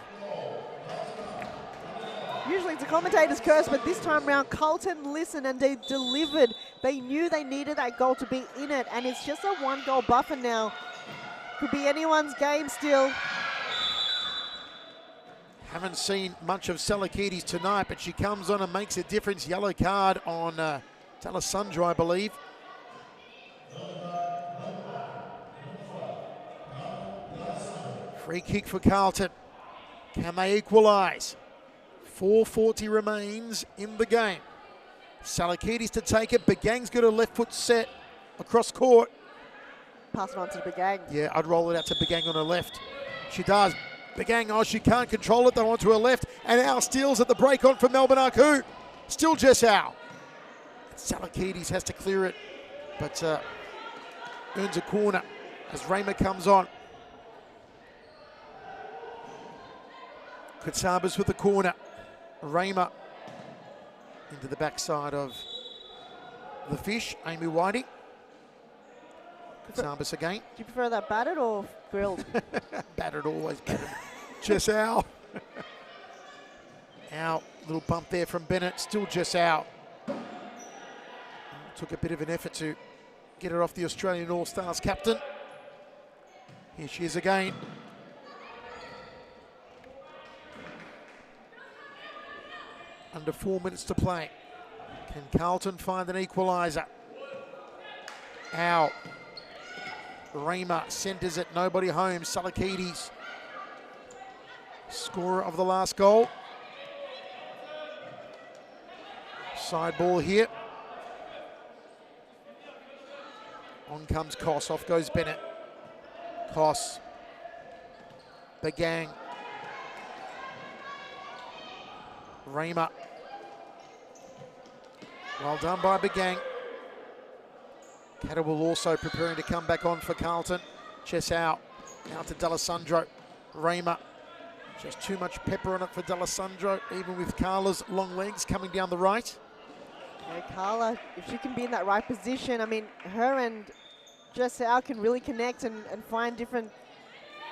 Usually it's a commentator's curse, but this time around, Carlton listened and they delivered. They knew they needed that goal to be in it, and it's just a one-goal buffer now. Could be anyone's game still. Haven't seen much of Salakidis tonight, but she comes on and makes a difference. Yellow card on D'Alessandro, I believe. Free kick for Carlton. Can they equalise? 4:40 remains in the game. Salakidis to take it. Begang's got a left foot set across court. Pass it on to Begang. Yeah, I'd roll it out to Begang on her left. She does. Begang, oh, she can't control it though, onto her left. And Al steals at the break on for Melbourne Aku. Still Jessau. Salakidis has to clear it, but earns a corner as Raymer comes on. Kutsabas with the corner. Raymer into the backside of the fish. Amy Whiting. Kutsabas again. Do you prefer that battered or grilled? Battered, always battered. Jessau. Out. Little bump there from Bennett. Still Jessau. Took a bit of an effort to get her off the Australian All-Stars captain. Here she is again. Under 4 minutes to play. Can Carlton find an equaliser? Out. Raymer centres it, nobody home. Salakides, scorer of the last goal. Side ball here. On comes Koss, off goes Bennett. Koss. Bagang. Raymer. Well done by Bagang. Catterwell also preparing to come back on for Carlton. Chess out. Out to D'Alessandro. Raymer. Just too much pepper on it for D'Alessandro, even with Carla's long legs coming down the right. Yeah, Carla, if she can be in that right position, I mean, her and Jessel can really connect and find different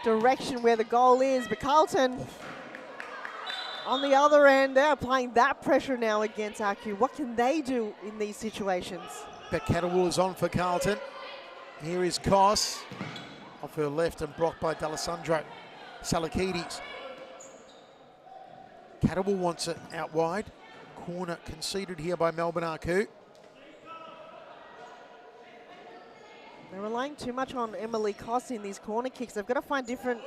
direction where the goal is. But Carlton, on the other end, they're applying that pressure now against Aku. What can they do in these situations? Beck Catterwell is on for Carlton. Here is Koss. Off her left and blocked by D'Alessandro. Salakides. Catterwell wants it out wide. Corner conceded here by Melbourne Aku. They're relying too much on Emily Koss in these corner kicks. They've got to find different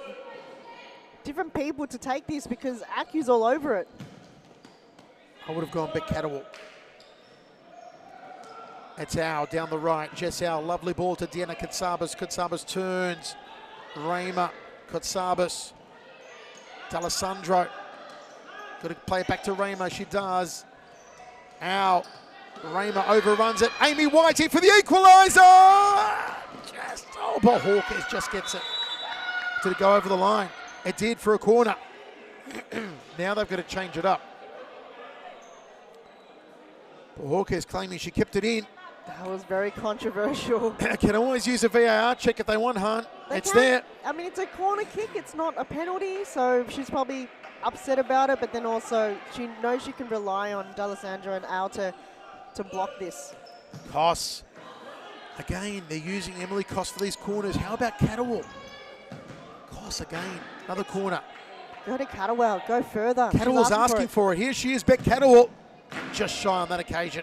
people to take this because Aku's all over it. I would have gone Beck Catterwell. It's Au down the right. Jess Au, lovely ball to Deanna Katsabas. Katsabas turns. Raymer, Katsabas. D'Alessandro. Got to play it back to Raymer. She does. Au. Raymer overruns it. Amy Whiting for the equaliser. But Hawkins just gets it. Did it go over the line? It did for a corner. Now they've got to change it up. But Hawkins claiming she kept it in. That was very controversial. Can always use a VAR check if they want, Hunt. It's can. there. I mean, it's a corner kick. It's not a penalty, so she's probably upset about it, but then also she knows she can rely on D'Alessandro and Al to block this. Koss. Again, they're using Emily Koss for these corners. How about Catterwell? Koss again. Another corner. Go to Catterwell. Go further. Catterwell's asking for it. Here she is, Beck Catterwell. Just shy on that occasion.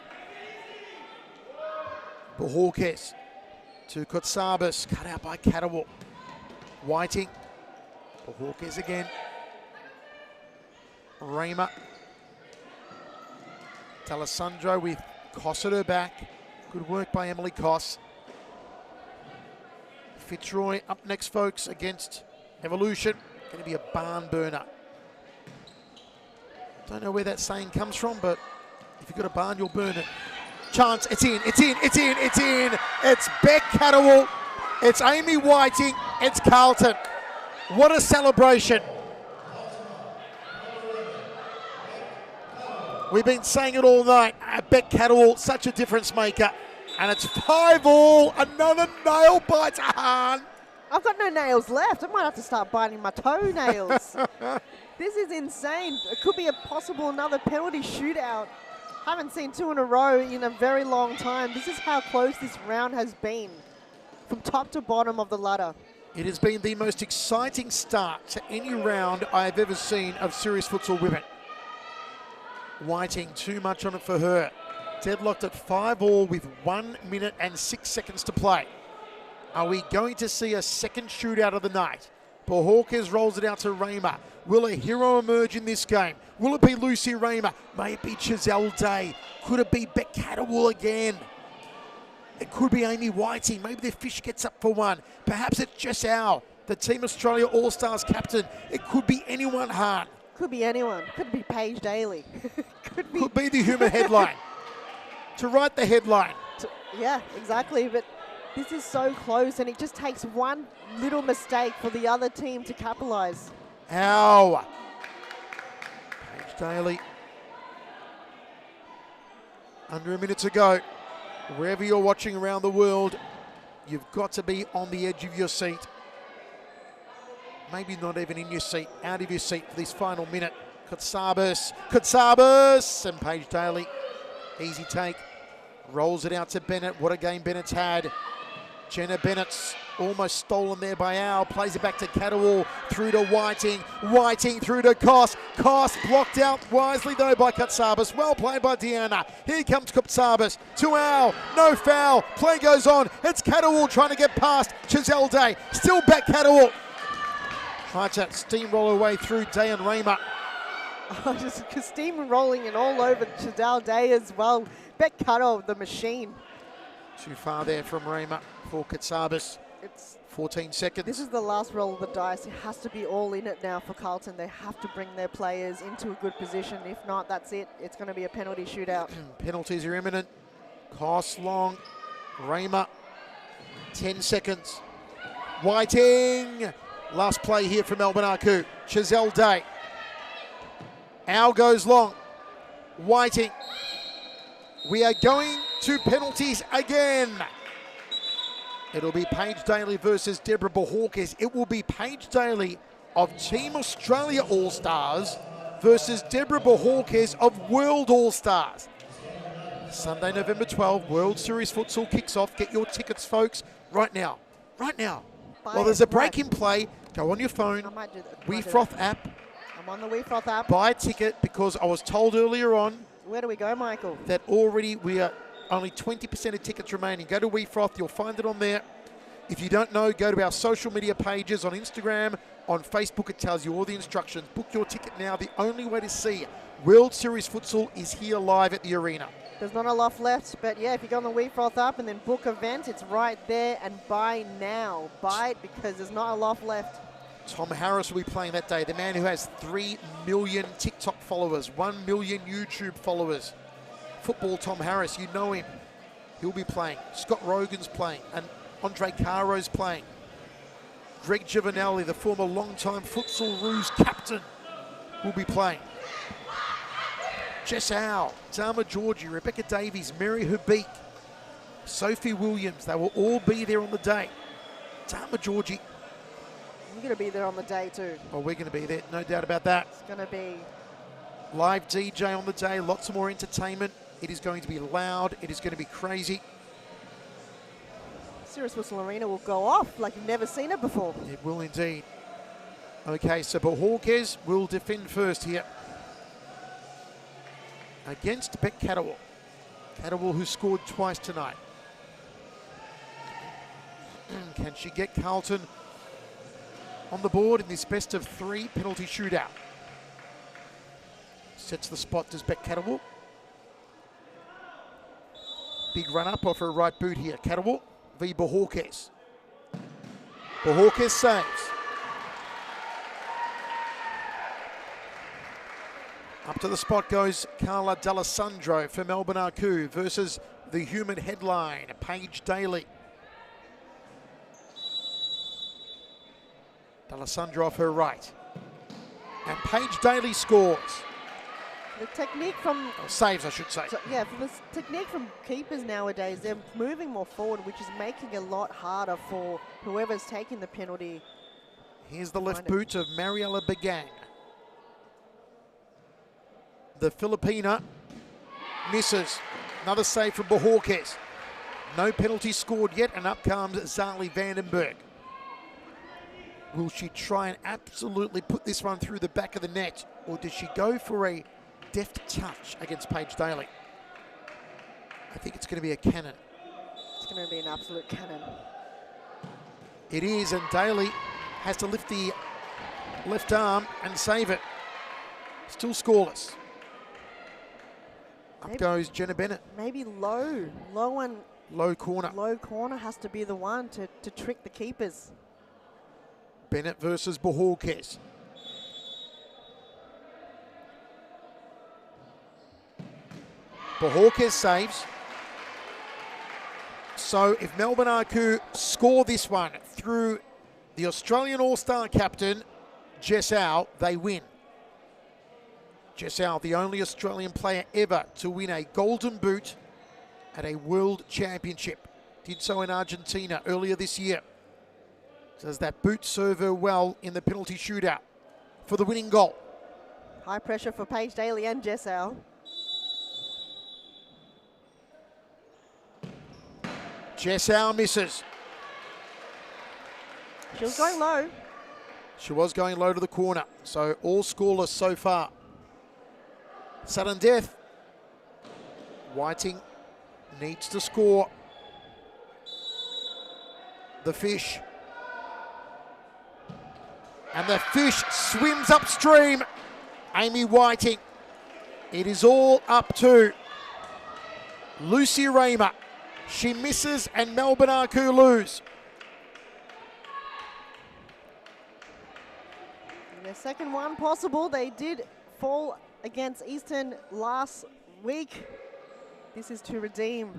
Hawkes to Katsabas. Cut out by Catterwell. Whiting. Hawkes again. Raymer. D'Alessandro with Koss at her back. Good work by Emily Koss. Fitzroy up next, folks, against Evolution. Going to be a barn burner. Don't know where that saying comes from, but if you've got a barn, you'll burn it. Chance, it's in, it's in, it's in, it's in. It's Beck Catterwell. It's Amy Whiting. It's Carlton. What a celebration. We've been saying it all night. Beck Catterwell, such a difference maker. And it's 5-all. Another nail biter, Han. I've got no nails left. I might have to start biting my toenails. This is insane. It could be a possible another penalty shootout. Haven't seen two in a row in a very long time. This is how close this round has been from top to bottom of the ladder. It has been the most exciting start to any round I have ever seen of serious futsal women. Whiting, too much on it for her. Deadlocked at 5-all with 1 minute and 6 seconds to play. Are we going to see a second shootout of the night? Hawkes rolls it out to Raymer. Will a hero emerge in this game? Will it be Lucy Raymer? May it be Chazelle Day? Could it be Beck Catterwell again? It could be Amy Whiting. Maybe the fish gets up for one. Perhaps it's Jess Au, the Team Australia All-Stars captain. It could be anyone, Hart. Could be anyone. Could be Paige Daly. Could be the human headline. To write the headline. Yeah, exactly. But this is so close, and it just takes one little mistake for the other team to capitalise. Ow. Paige Daly. Under a minute to go. Wherever you're watching around the world, you've got to be on the edge of your seat. Maybe not even in your seat, out of your seat for this final minute. Katsabas, and Paige Daly. Easy take. Rolls it out to Bennett. What a game Bennett's had. Jenna Bennett's almost stolen there by Al. Plays it back to Catterwall, through to Whiting. Whiting through to Koss. Koss blocked out wisely though by Katsabis. Well played by Deanna. Here comes Katsabis to Al. No foul. Play goes on. It's Catterwall trying to get past Chazelle Day. Still back Catterwall. Tried to steamroll her way through Day and Raymer. Just steamrolling and all over Chazelle Day as well. Beck Cutto, the machine. Too far there from Raymer for Katsabis. It's 14 seconds. This is the last roll of the dice. It has to be all in it now for Carlton. They have to bring their players into a good position. If not, that's it. It's going to be a penalty shootout. Penalties are imminent. Koss long. Raymer. 10 seconds. Whiting. Last play here for Melbourne Aku. Chazelle Day. Al goes long. Whiting. We are going to penalties again. It'll be Paige Daly versus Deborah Bohawkes. It will be Paige Daly of Team Australia All-Stars versus Deborah Bohawkes of World All-Stars. Sunday, November 12, World Series Futsal kicks off. Get your tickets, folks, right now. Right now. Well, there's a break in play. Go on your phone. I might do that. WeFroth app. I'm on the WeFroth app. Buy a ticket because I was told earlier on Where do we go, Michael? that already we are only 20% of tickets remaining. Go to WeFroth. You'll find it on there. If you don't know, go to our social media pages on Instagram, on Facebook. It tells you all the instructions. Book your ticket now. The only way to see World Series Futsal is here live at the arena. There's not a lot left, but yeah, if you go on the WeFroth app and then book event, it's right there, and buy now. Buy it because there's not a lot left. Tom Harris will be playing that day, the man who has 3 million TikTok followers, 1 million YouTube followers. Football Tom Harris, you know him. He'll be playing. Scott Rogan's playing, and Andre Caro's playing. Greg Giovanelli, the former long-time Futsal Roos captain, will be playing. Jess Howe, Dharma Georgie, Rebecca Davies, Mary Habik, Sophie Williams, they will all be there on the day. Dharma Georgie. You're going to be there on the day too. Oh, we're going to be there, no doubt about that. It's going to be live DJ on the day, lots more entertainment. It is going to be loud, it is going to be crazy. Serious Whistle Arena will go off like you've never seen it before. It will indeed. Okay, so Bohawkes will defend first here against Beck Catterwall. Catterwall, who scored twice tonight. Can she get Carlton on the board in this best of 3 penalty shootout? Sets the spot, does Beck Catterwall. Big run up off her right boot here. Catterwall v Bohawkes. Bohawkes saves. Up to the spot goes Carla D'Alessandro for Melbourne Aku versus the human headline, Paige Daly. D'Alessandro off her right. And Paige Daly scores. The technique from... saves, I should say. So, yeah, for the technique from keepers nowadays, they're moving more forward, which is making it a lot harder for whoever's taking the penalty. Here's the left boot of Mariella Begang. The Filipina misses. Another save from Bohawkes. No penalty scored yet, and up comes Zali Vandenberg. Will she try and absolutely put this one through the back of the net, or does she go for a deft touch against Paige Daly? I think it's going to be a cannon. It's going to be an absolute cannon. It is, and Daly has to lift the left arm and save it. Still scoreless. Up goes Jenna Bennett. Maybe low corner. Low corner has to be the one to trick the keepers. Bennett versus Bohawkes. Bohawkes saves. So if Melbourne Aku score this one through the Australian All-Star captain, Jess Howe, they win. Jess Howe, the only Australian player ever to win a golden boot at a world championship. Did so in Argentina earlier this year. Does that boot serve her well in the penalty shootout for the winning goal? High pressure for Paige Daly and Jess Howe. Jess Howe misses. She was going low. She was going low to the corner. So all scoreless so far. Sudden death. Whiting needs to score. The fish. And the fish swims upstream. Amy Whiting. It is all up to Lucy Raymer. She misses and Melbourne Aku lose. Their second one possible. They did fall against Eastern last week. This is to redeem,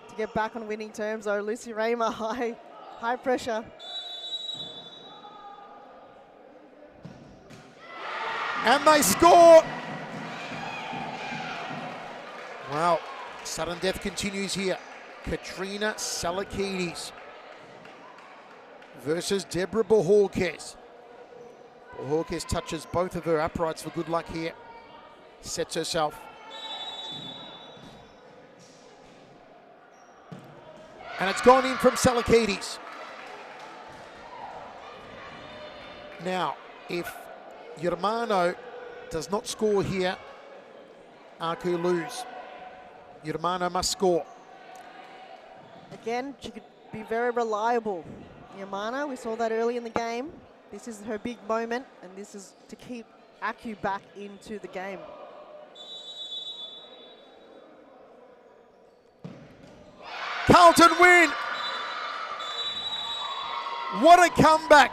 to get back on winning terms. So Lucy Raymer, high pressure. And they score. Wow, sudden death continues here. Katrina Salakidis versus Deborah Bohorquez. Bohorquez touches both of her uprights for good luck here. Sets herself. And it's gone in from Salakidis. Now, if Germano does not score here, Aku lose. Germano must score. Again, she could be very reliable. Yamana, we saw that early in the game. This is her big moment, and this is to keep Aku back into the game. Carlton win! What a comeback!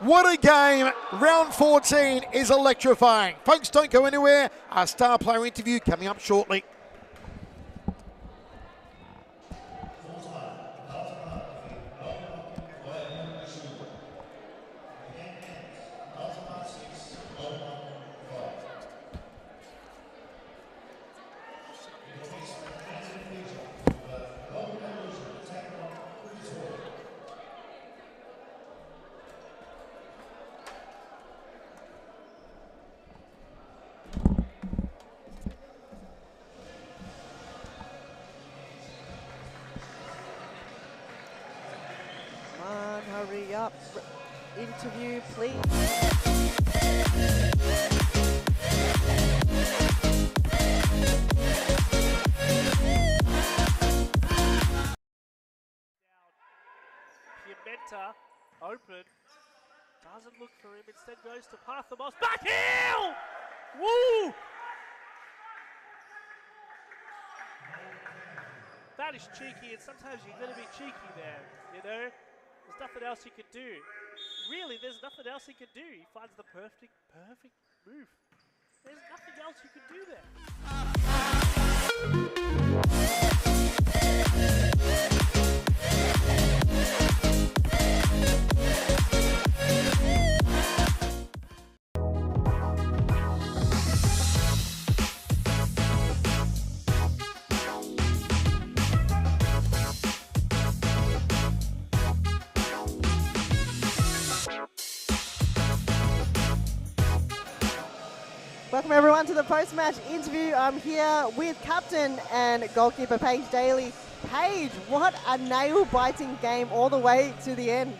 What a game! Round 14 is electrifying. Folks, don't go anywhere. Our star player interview coming up shortly. Hurry up. Interview, please. Pimenta, open. Doesn't look for him, instead goes to Parthamos. Back heel! Woo! That is cheeky, and sometimes you've got to be cheeky there, you know? There's nothing else he could do. Really, there's nothing else he could do. He finds the perfect move. There's nothing else you could do there. Welcome everyone to the post-match interview. I'm here with captain and goalkeeper Paige Daly. Paige, what a nail-biting game all the way to the end.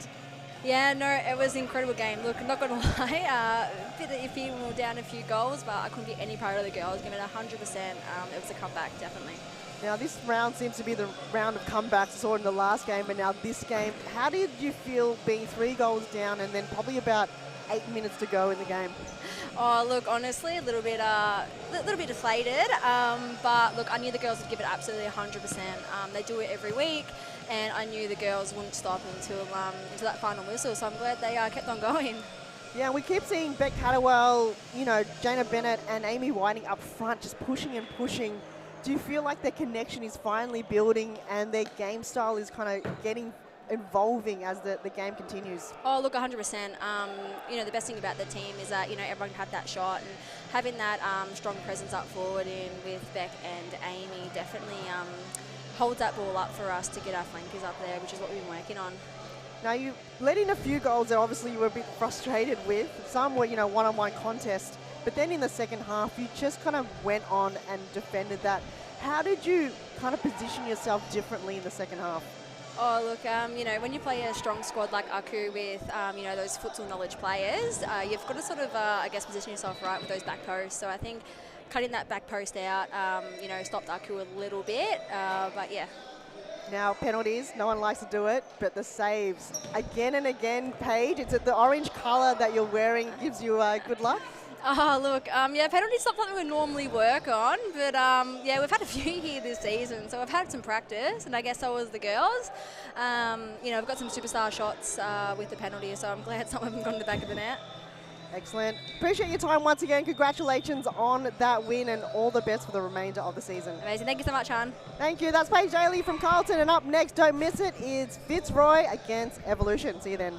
Yeah, no, it was an incredible game. Look, I'm not going to lie, a bit iffy when we were down a few goals, but I couldn't be any prouder of the girls. Giving it 100%. It was a comeback, definitely. Now, this round seems to be the round of comebacks we saw in the last game, but now this game. How did you feel being 3 goals down and then probably about 8 minutes to go in the game? Oh, look, honestly, a little bit deflated. But look, I knew the girls would give it absolutely 100%. They do it every week, and I knew the girls wouldn't stop until that final whistle. So I'm glad they kept on going. Yeah, we keep seeing Beck Catterwell, you know, Jana Bennett and Amy Whiting up front, just pushing and pushing. Do you feel like their connection is finally building and their game style is kind of evolving as the game continues? Oh, look, 100%. You know, the best thing about the team is that, you know, everyone can have that shot, and having that strong presence up forward in with Beck and Amy definitely holds that ball up for us to get our flankers up there, which is what we've been working on. Now, you let in a few goals that obviously you were a bit frustrated with. Some were, you know, one-on-one contest. But then in the second half, you just kind of went on and defended that. How did you kind of position yourself differently in the second half? Oh, look, you know, when you play a strong squad like Aku with, you know, those futsal knowledge players, you've got to sort of, I guess, position yourself right with those back posts. So I think cutting that back post out, you know, stopped Aku a little bit, but yeah. Now, penalties, no one likes to do it, but the saves, again and again, Paige, it's the orange colour that you're wearing gives you good luck. Oh, look, yeah, penalties not something we normally work on, but yeah, we've had a few here this season, so I've had some practice, and I guess so was the girls. You know, I've got some superstar shots with the penalty, so I'm glad some of them got in the back of the net. Excellent. Appreciate your time once again. Congratulations on that win and all the best for the remainder of the season. Amazing. Thank you so much, Han. Thank you. That's Paige Daly from Carlton, and up next, don't miss it, is Fitzroy against Evolution. See you then.